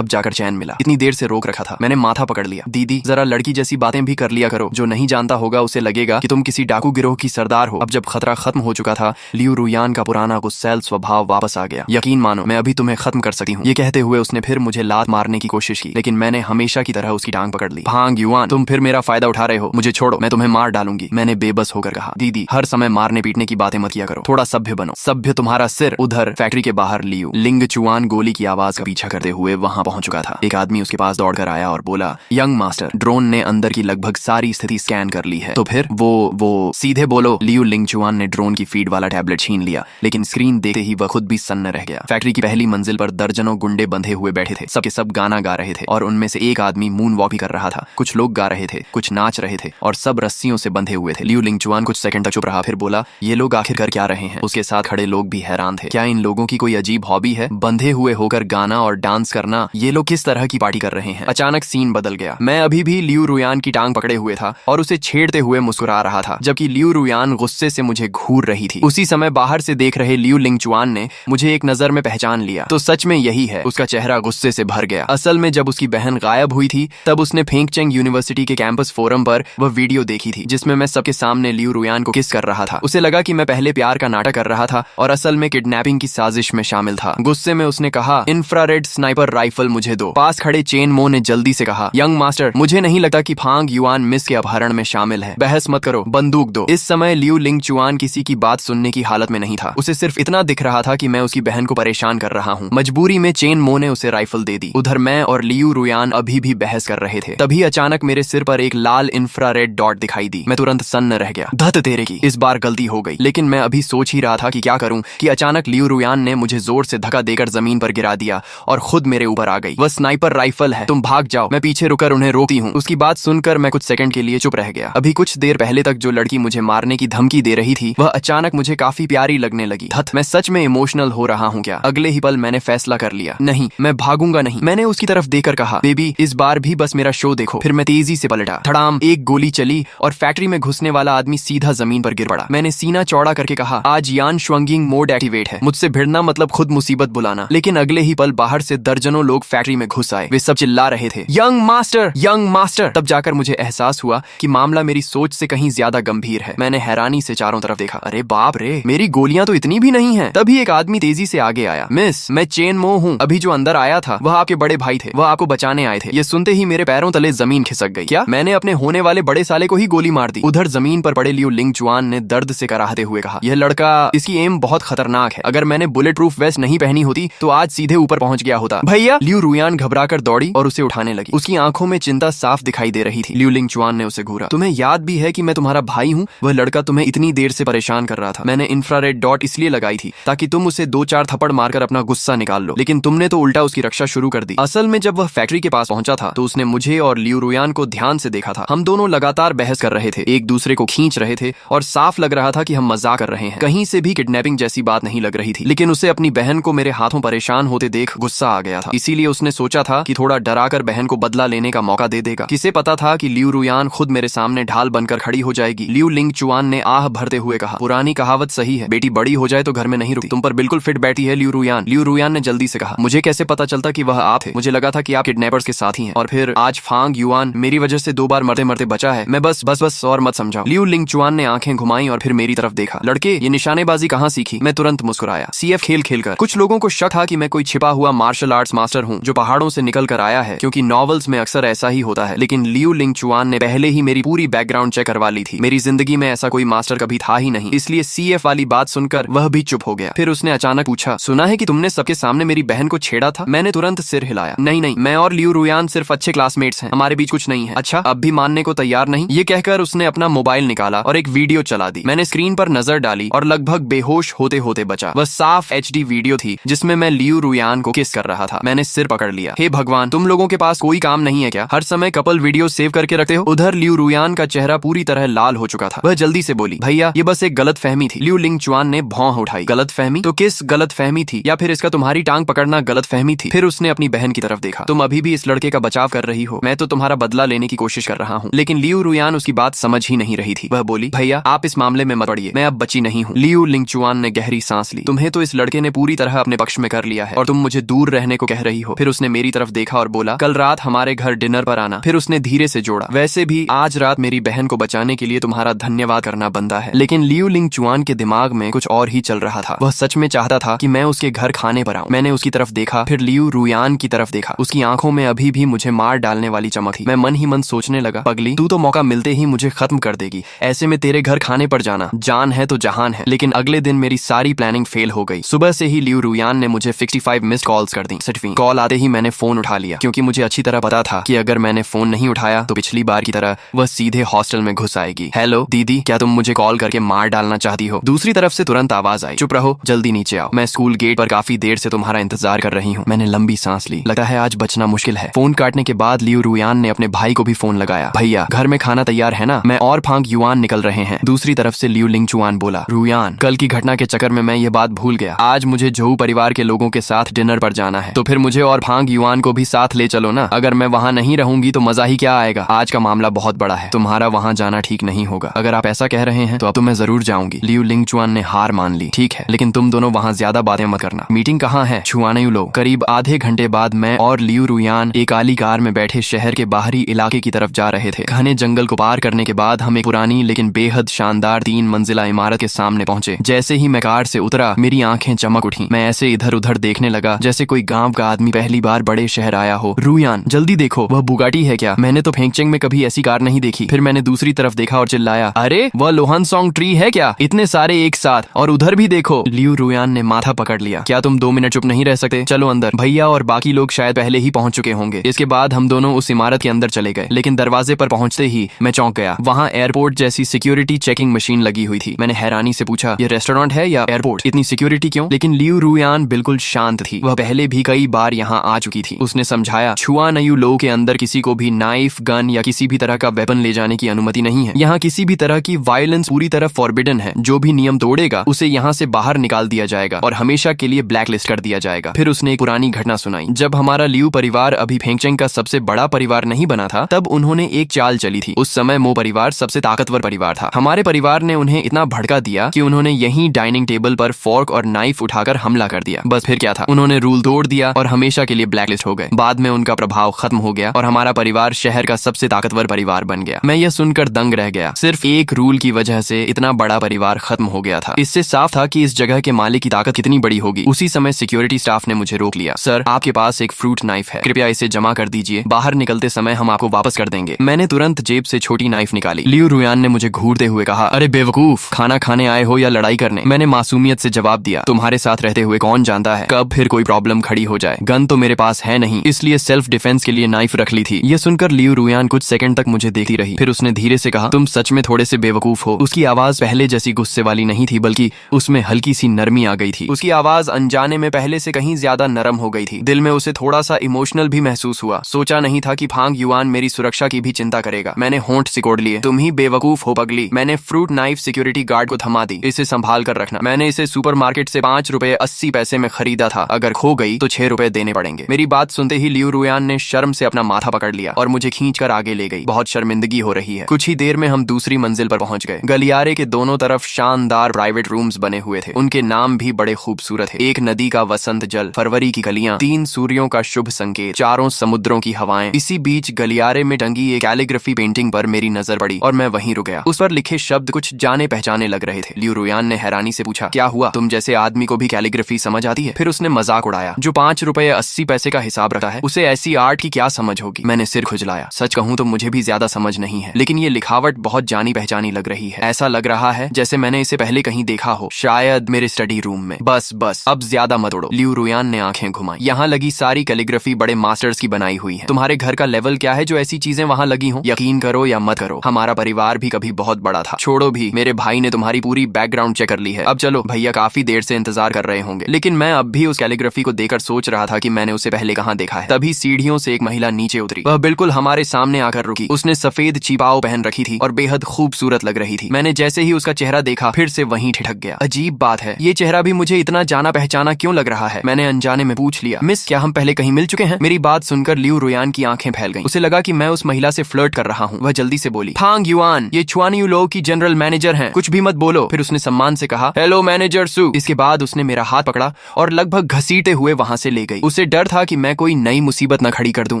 अब जाकर चैन मिला, इतनी देर से रोक रखा था। मैंने माथा पकड़ लिया। दीदी, जरा लड़की जैसी बातें भी कर लिया करो। जो नहीं जानता होगा उसे लगेगा कि तुम किसी डाकू गिरोह की सरदार हो। अब जब खतरा खत्म हो चुका था, लियू रुयान का पुराना गुस्सैल स्वभाव वापस आ गया। यकीन मानो, मैं अभी तुम्हें खत्म कर सकती हूँ। ये कहते हुए उसने फिर मुझे लात मारने की कोशिश की, लेकिन मैंने हमेशा की तरह उसकी टांग पकड़ ली। फांग युआन, तुम फिर मेरा फायदा उठा रहे हो, मुझे छोड़ो, मैं तुम्हें मार डालूंगी। मैंने बेबस होकर कहा, दीदी, हर समय मारने पीटने की बातें मत किया करो, थोड़ा सभ्य बनो। सभ्य तुम्हारा सिर। उधर फैक्ट्री के बाहर लियू लिंग चुआन गोली की आवाज का पीछा करते हुए वहां पहुंच चुका था। एक आदमी उसके पास दौड़कर आया और बोला, यंग मास्टर, ड्रोन ने अंदर की लगभग सारी स्थिति स्कैन कर ली है। तो फिर वो सीधे बोलो। लियू लिंगचुआन ने ड्रोन की फीड वाला टैबलेट छीन लिया, लेकिन स्क्रीन देखते ही वह खुद भी सन्न रह गया। फैक्ट्री की पहली मंजिल पर दर्जनों गुंडे बंधे हुए बैठे थे। सबके सब गाना गा रहे थे और उनमें से एक आदमी मून वॉक भी कर रहा था। कुछ लोग गा रहे थे, कुछ नाच रहे थे और सब रस्सियों से बंधे हुए थे। लियू लिंगचुआन कुछ सेकंड तक चुप रहा, फिर बोला, ये लोग आखिर कर क्या रहे हैं? उसके साथ खड़े लोग भी हैरान थे। क्या इन लोगों की कोई अजीब हॉबी है? बंधे हुए होकर गाना और डांस करना। ये लोग किस तरह की पार्टी कर रहे हैं? अचानक सीन बदल गया। मैं अभी भी लियू रुयान की टांग पकड़े हुए था और उसे छेड़ते हुए मुस्कुरा रहा था, जबकि लियू रुयान गुस्से से मुझे घूर रही थी। उसी समय बाहर से देख रहे लियू लिंगचुआन ने मुझे एक नजर में पहचान लिया। तो सच में यही है। उसका चेहरा गुस्से से भर गया। असल में जब उसकी बहन गायब हुई थी, तब उसने फेंगचेंग यूनिवर्सिटी के कैंपस फोरम पर वह वीडियो देखी थी, जिसमें मैं सबके सामने लियू रुयान को किस कर रहा था। उसे लगा कि मैं पहले प्यार का नाटक कर रहा था और असल में किडनैपिंग की साजिश में शामिल था। गुस्से में उसने कहा, इंफ्रारेड स्नाइपर राइफल मुझे दो। पास खड़े चेन मो ने जल्दी से कहा, यंग मास्टर, मुझे नहीं लगता कि फांग युआन मिस के अपहरण में शामिल है। बहस मत करो, बंदूक दो। इस समय लियू लिंगचुआन किसी की बात सुनने की हालत में नहीं था। उसे सिर्फ इतना दिख रहा था कि मैं उसकी बहन को परेशान कर रहा हूँ। मजबूरी में चेन मो ने उसे राइफल दे दी। उधर मैं और लियू रुयान अभी भी बहस कर रहे थे। तभी अचानक मेरे सिर पर एक लाल इंफ्रारेड डॉट दिखाई दी। मैं तुरंत सन्न रह गया। धत तेरे की, इस बार गलती हो गई। लेकिन मैं अभी सोच ही रहा था कि क्या करूं कि अचानक लियू रुयान ने मुझे जोर से धक्का देकर जमीन पर गिरा दिया और खुद मेरे ऊपर आ गई। वह स्नाइपर राइफल है, तुम भाग जाओ। मैं पीछे रुकर उन्हें रोकती हूँ। उसकी बात सुनकर मैं कुछ सेकंड के लिए चुप रह गया। अभी कुछ देर पहले तक जो लड़की मुझे मारने की धमकी दे रही थी वह अचानक मुझे काफी प्यारी लगने लगी। धत, मैं सच में इमोशनल हो रहा हूँ क्या? अगले ही पल मैंने फैसला कर लिया, नहीं मैं भागूंगा नहीं। मैंने उसकी तरफ देखकर कहा, बेबी इस बार भी बस मेरा शो देखो। फिर मैं तेजी से पलटा, धड़ाम, एक गोली चली और फैक्ट्री में घुसने वाला आदमी सीधा जमीन पर गिर पड़ा। मैंने सीना चौड़ा करके कहा, आज यान श्वंगिंग मोड एक्टिवेट है, मुझसे भिड़ना मतलब खुद मुसीबत बुलाना। लेकिन अगले ही पल बाहर से दर्जनों लोग फैक्ट्री में घुस आए। वे सब चिल्ला रहे थे, यंग मास्टर, यंग मास्टर। तब जाकर मुझे एहसास हुआ कि मामला मेरी सोच से कहीं ज्यादा गंभीर है। मैंने हैरानी से चारों तरफ देखा, अरे बाप रे, मेरी गोलियां तो इतनी भी नहीं है। तभी एक आदमी तेजी से आगे आया, मिस मैं चेन मो हूँ, अभी जो अंदर आया था वह आपके बड़े भाई थे, वह आपको बचाने आए थे। ये सुनते ही मेरे पैरों तले जमीन खिसक गई। क्या? मैंने अपने होने वाले बड़े साले को ही गोली मार दी? उधर जमीन पर पड़े लियू लिंगचुआन ने दर्द से कराहते हुए कहा, यह लड़का, इसकी एम बहुत खतरनाक है। अगर मैंने बुलेट प्रूफ वेस्ट नहीं पहनी होती तो आज सीधे ऊपर पहुंच गया होता। भैया! लियू रुयान घबराकर दौड़ी और उसे उठाने लगी। उसकी आंखों में चिंता साफ दिखाई दे रही थी। लियू लिंगचुआन ने उसे घूरा, तुम्हें याद भी है कि मैं तुम्हारा भाई हूँ? वह लड़का तुम्हें इतनी देर से परेशान कर रहा था। मैंने इंफ्रारेड डॉट इसलिए लगाई थी ताकि तुम उसे 2-4 थप्पड़ मारकर अपना गुस्सा निकाल लो, लेकिन तुमने तो उल्टा उसकी रक्षा शुरू कर दी। असल में जब वह फैक्ट्री के पास पहुंचा था तो उसने मुझे और लियू रुयान को ध्यान से देखा था। हम दोनों लगातार बहस कर रहे थे, एक दूसरे को खींच रहे थे और साफ लग रहा था कि हम मजाक कर रहे हैं। कहीं से भी किडनैपिंग जैसी बात नहीं लग रही थी। लेकिन उसे अपनी बहन को मेरे हाथों परेशान होते देख गुस्सा आ गया था। इसीलिए उसने सोचा था कि थोड़ा डराकर बहन को बदला लेने का मौका दे देगा। किसे पता था कि लियू रुयान खुद मेरे सामने ढाल बनकर खड़ी हो जाएगी। लियू लिंगचुआन ने आह भरते हुए कहा, पुरानी कहावत सही है, बेटी बड़ी हो जाए तो घर में नहीं रुकती। तुम पर बिल्कुल फिट बैठी है लियू रुयान। लियू रुयान ने जल्दी से कहा, मुझे कैसे पता चलता कि वह आप थे? मुझे लगा था कि आप किडनैपर्स के साथी हैं। और फिर आज फांग युआन मेरी वजह से 2 बार मरते मरते बचा है। मैं बस और मत समझाओ। लियू लिंगचुआन ने आंखें घुमाई और फिर मेरी तरफ देखा, लड़के ये निशानेबाजी कहाँ सीखी? मैं तुरंत मुस्कुराया, सीएफ खेल खेलकर। कुछ लोगों को शक था कि मैं कोई छिपा हुआ मार्शल आर्ट्स मास्टर हूँ जो पहाड़ों से निकल कर आया है, क्योंकि नॉवेल्स में अक्सर ऐसा ही होता है। लेकिन लियू लिंगचुआन ने पहले ही मेरी पूरी बैकग्राउंड चेक करवा ली थी। मेरी जिंदगी में ऐसा कोई मास्टर कभी था ही नहीं, इसलिए सीएफ वाली बात सुनकर वह भी चुप हो गया। फिर उसने अचानक पूछा, सुना है कि तुमने सबके सामने मेरी बहन को छेड़ा था? मैंने तुरंत सिर हिलाया, नहीं, मैं और लियू रुयान सिर्फ अच्छे क्लासमेट्स हैं, हमारे बीच कुछ नहीं है। अच्छा, अब भी मानने को तैयार नहीं? ये कहकर उसने अपना मोबाइल निकाला और एक वीडियो चला दी। मैंने स्क्रीन पर नजर डाली और लगभग बेहोश होते होते बचा। वह साफ HD वीडियो थी जिसमें मैं लियू रुयान को किस कर रहा था। मैंने सिर पकड़ लिया, हे भगवान, तुम लोगों के पास कोई काम नहीं है क्या? हर समय कपल वीडियो सेव करके रखते हो? उधर लियू रुयान का चेहरा पूरी तरह लाल हो चुका था। वह जल्दी से बोली, भैया ये बस एक गलत फहमी थी। लियू लिंगचुआन ने भौं उठाई, गलत फहमी? तो किस गलत फहमी थी? या फिर इसका तुम्हारी टांग पकड़ना गलत फहमी थी? फिर उसने अपनी बहन की तरफ देखा, तुम अभी भी इस लड़के का बचाव कर रही हो? मैं तो तुम्हारा बदला लेने की कोशिश कर रहा हूँ। लेकिन लियू रुयान उसकी बात समझ ही नहीं रही थी। वह बोली, भैया आप इस मामले में मत पड़िए, मैं अब बची नहीं हूँ। लियू लिंगचुआन ने गहरी सांस ली, तुम्हें तो इस लड़के ने पूरी तरह अपने पक्ष में कर लिया है और तुम मुझे दूर रहने को कह रही हो। फिर उसने मेरी तरफ देखा और बोला, कल रात हमारे घर डिनर पर आना। फिर उसने धीरे से जोड़ा, वैसे भी आज रात मेरी बहन को बचाने के लिए तुम्हारा धन्यवाद करना बनता है। लेकिन लियू लिंगचुआन के दिमाग में कुछ और ही चल रहा था। वह सच में चाहता था कि मैं उसके घर खाने पर आऊं। मैंने उसकी तरफ देखा, फिर लियू रुयान की तरफ देखा। उसकी आंखों में अभी भी मुझे मार डालने वाली चमक थी। मैं मन ही मन सोचने लगा, पगली तू तो मौका मिलते ही मुझे खत्म कर देगी, ऐसे में तेरे घर खाने पर जाना जान है तो जहान है। लेकिन अगले दिन मेरी सारी प्लानिंग फेल हो गई। सुबह से ही लियू रुयान ने मुझे 65 मिस्ड कॉल्स कर दी। 60वीं कॉल आते ही मैंने फोन उठा लिया, क्योंकि मुझे अच्छी तरह पता था कि अगर मैंने फोन नहीं उठाया तो पिछली बार की तरह वह सीधे हॉस्टल में घुस आएगी। हेलो दीदी, क्या तुम मुझे कॉल करके मार डालना चाहती हो? दूसरी तरफ से तुरंत आवाज आई, चुप रहो, जल्दी नीचे आओ, मैं स्कूल गेट पर काफी देर से तुम्हारा इंतजार कर रही हूँ। मैंने लंबी सांस ली, लगता है आज बचना मुश्किल है। फोन काटने के बाद लियू रुयान ने अपने भाई को भी फोन लगाया, भैया घर में खाना तैयार है ना? मैं और फांग युआन निकल रहे हैं। दूसरी तरफ से लियू लिंगचुआन बोला, रुयान कल की घटना के चक्कर में मैं ये बात भूल गया, आज मुझे जोऊ परिवार के लोगों के साथ डिनर पर जाना है, तो फिर मुझे और फांग युआन को भी साथ ले चलो ना। अगर मैं वहाँ नहीं रहूंगी तो मजा ही क्या आएगा। आज का मामला बहुत बड़ा है, तुम्हारा वहाँ जाना ठीक नहीं होगा। अगर आप ऐसा कह रहे हैं तो अब तो मैं जरूर जाऊंगी। लियू लिंगचुआन ने हार मान ली, ठीक है, लेकिन तुम दोनों वहाँ ज्यादा बातें मत करना। मीटिंग कहाँ है? छुआने लो। करीब आधे घंटे बाद मैं और लियू रुयान एक काली कार में बैठे शहर के बाहरी इलाके की तरफ जा रहे थे। घने जंगल को पार करने के बाद हम एक पुरानी लेकिन बेहद शानदार 3 मंजिला इमारत के सामने पहुंचे। जैसे ही मैं कार से उतरा मेरी आंखें चमक उठी। मैं ऐसे इधर उधर देखने लगा जैसे कोई गांव का आदमी पहली बार बड़े शहर आया हो। रुयान जल्दी देखो, वह बुगाटी है क्या? मैंने तो फेंगचेंग में कभी ऐसी कार नहीं देखी। फिर मैंने दूसरी तरफ देखा और चिल्लाया, अरे वह लोहन सॉन्ग ट्री है क्या? इतने सारे एक साथ, और उधर भी देखो। लियू रुयान ने माथा पकड़ लिया, क्या तुम 2 मिनट चुप नहीं रह सकते? चलो अंदर, भैया और बाकी लोग शायद पहले ही पहुंच चुके होंगे। इसके बाद हम दोनों उस इमारत के अंदर चले गए, लेकिन दरवाजे पर पहुंचते ही मैं चौंक गया। वहाँ एयरपोर्ट जैसी सिक्योरिटी चेकिंग मशीन लगी हुई थी। मैंने हैरानी से पूछा, ये रेस्टोरेंट है या एयरपोर्ट? इतनी सिक्योरिटी क्यों? लेकिन लियू रुयान बिल्कुल शांत थी। वह पहले भी कई बार यहाँ आ चुकी थी। उसने समझाया, छुआन यू लो के अंदर किसी को भी नाइफ, गन या किसी भी तरह का वेपन ले जाने की अनुमति नहीं है। यहाँ किसी भी तरह की वायलेंस पूरी तरह फॉरबिडन है। जो भी नियम तोड़ेगा उसे यहाँ से बाहर निकाल दिया जाएगा और हमेशा के लिए ब्लैक लिस्ट कर दिया जाएगा। फिर उसने एक पुरानी घटना सुनाई। जब हमारा लियू परिवार अभी फेंगचेंग का सबसे बड़ा परिवार नहीं बना था, तब उन्होंने एक चाल चली थी। उस समय मो परिवार सबसे ताकतवर परिवार था। हमारे परिवार ने उन्हें इतना भड़का दिया कि उन्होंने यहीं डाइनिंग टेबल पर फोर्क और नाइफ उठाकर हमला कर दिया। बस फिर क्या था, उन्होंने रूल तोड़ दिया और हमेशा के लिए ब्लैकलिस्ट हो गए। बाद में उनका प्रभाव खत्म हो गया और हमारा परिवार शहर का सबसे ताकतवर परिवार बन गया। मैं यह सुनकर दंग रह गया। सिर्फ एक रूल की वजह से इतना बड़ा परिवार खत्म हो गया था। इससे साफ था कि इस जगह के मालिक की ताकत कितनी बड़ी होगी। उसी समय सिक्योरिटी स्टाफ ने मुझे रोक लिया। सर, आपके पास एक फ्रूट नाइफ है, कृपया इसे जमा कर दीजिए। बाहर निकलते समय हम आपको वापस कर देंगे। मैंने तुरंत जेब से छोटी नाइफ निकाली। लियू रुयान ने मुझे घूरते हुए कहा, अरे बेवकूफ, खाना खाने आए हो या लड़ाई करने? मैंने मासूमियत से जवाब दिया, तुम्हारे साथ रहते हुए कौन जानता है कब फिर कोई प्रॉब्लम खड़ी हो जाए। गन तो मेरे पास है नहीं, इसलिए सेल्फ डिफेंस के लिए नाइफ रख ली थी। यह सुनकर लियू रुयान कुछ सेकंड तक मुझे देखती रही। फिर उसने धीरे से कहा, तुम सच में थोड़े से बेवकूफ हो। उसकी आवाज पहले जैसी गुस्से वाली नहीं थी, बल्कि उसमें हल्की सी नरमी आ गई थी। उसकी आवाज अनजाने में पहले से कहीं ज्यादा नरम हो गई थी। दिल में उसे थोड़ा सा इमोशनल भी महसूस हुआ। सोचा नहीं था कि फांग युआन मेरी सुरक्षा की भी चिंता करेगा। मैंने होंठ सिकोड़ लिए। तुम ही बेवकूफ हो पगली। मैंने फ्रूट नाइफ सिक्योरिटी गार्ड को थमा दी। इसे संभाल कर रखना। मैंने इसे सुपरमार्केट से 5 रुपए 80 पैसे में खरीदा था। अगर खो गई तो 6 रुपए देने पड़ेंगे। मेरी बात सुनते ही लियू रुयान ने शर्म से अपना माथा पकड़ लिया और मुझे खींचकर आगे ले गई। बहुत शर्मिंदगी हो रही है। कुछ ही देर में हम दूसरी मंजिल पर पहुंच गए। गलियारे के दोनों तरफ शानदार प्राइवेट रूम्स बने हुए थे। उनके नाम भी बड़े खूबसूरत थे। एक नदी का वसंत जल, फरवरी की गलियां, 3 सूर्यों का शुभ संकेत, चारों समुद्रों की हवाएं। इसी बीच गलियारे में टंगी एक कैलीग्राफी पेंटिंग पर मेरी नजर पड़ी और मैं वहीं रुक गया। उस पर लिखे शब्द कुछ जाने पहचाने लग रहे थे। लियू रुयान ने हैरानी से पूछा, क्या हुआ? तुम जैसे आदमी को भी कैलीग्राफी समझ आती है? फिर उसने मजाक उड़ाया, जो 5 रुपए 80 पैसे का हिसाब रखता है उसे ऐसी आर्ट की क्या समझ होगी? मैंने सिर खुजलाया। सच कहूं तो मुझे भी ज्यादा समझ नहीं है, लेकिन ये लिखावट बहुत जानी पहचानी लग रही है। ऐसा लग रहा है जैसे मैंने इसे पहले कहीं देखा हो, शायद मेरे स्टडी रूम में। बस अब ज्यादा मत उड़ो। लियू रुयान ने आंखें घुमाई। यहाँ लगी सारी कैलीग्राफी बड़े मास्टर्स की बनाई हुई है। तुम्हारे घर का लेवल क्या है जो ऐसी चीजें वहाँ लगी हो? यकीन करो या मत करो, हमारा परिवार भी कभी बहुत बड़ा था। छोड़ो भी, मेरे भाई ने तुम्हारी पूरी बैकग्राउंड चेक कर ली है। अब चलो, भैया काफी देर से इंतजार कर रहे होंगे। लेकिन मैं अब भी उस कैलीग्राफी को देखकर सोच रहा था कि मैंने उसे पहले कहाँ देखा है। तभी सीढ़ियों से एक महिला नीचे उतरी। वह बिल्कुल हमारे सामने आकर रुकी। उसने सफेद चिपाओ पहन रखी थी और बेहद खूबसूरत लग रही थी। मैंने जैसे ही उसका चेहरा देखा, फिर से वहीं ठिठक गया। अजीब बात है, ये चेहरा भी मुझे इतना जाना पहचाना क्यों लग रहा है? मैंने अनजाने में पूछ लिया, मिस, क्या हम पहले कहीं मिल चुके हैं? मेरी बात सुनकर लियू रुयान की आंखें फैल गईं। उसे लगा कि मैं उस महिला से फ्लर्ट कर रहा हूँ। वह जल्दी से बोली, फांग युआन, ये छुआन यू लो की जनरल मैनेजर हैं, कुछ भी मत बोलो। फिर उसने सम्मान से कहा, हेलो मैनेजर सू। इसके बाद उसने मेरा हाथ पकड़ा और लगभग घसीटे हुए वहां से ले गई। उसे डर था कि मैं कोई नई मुसीबत न खड़ी कर दूं।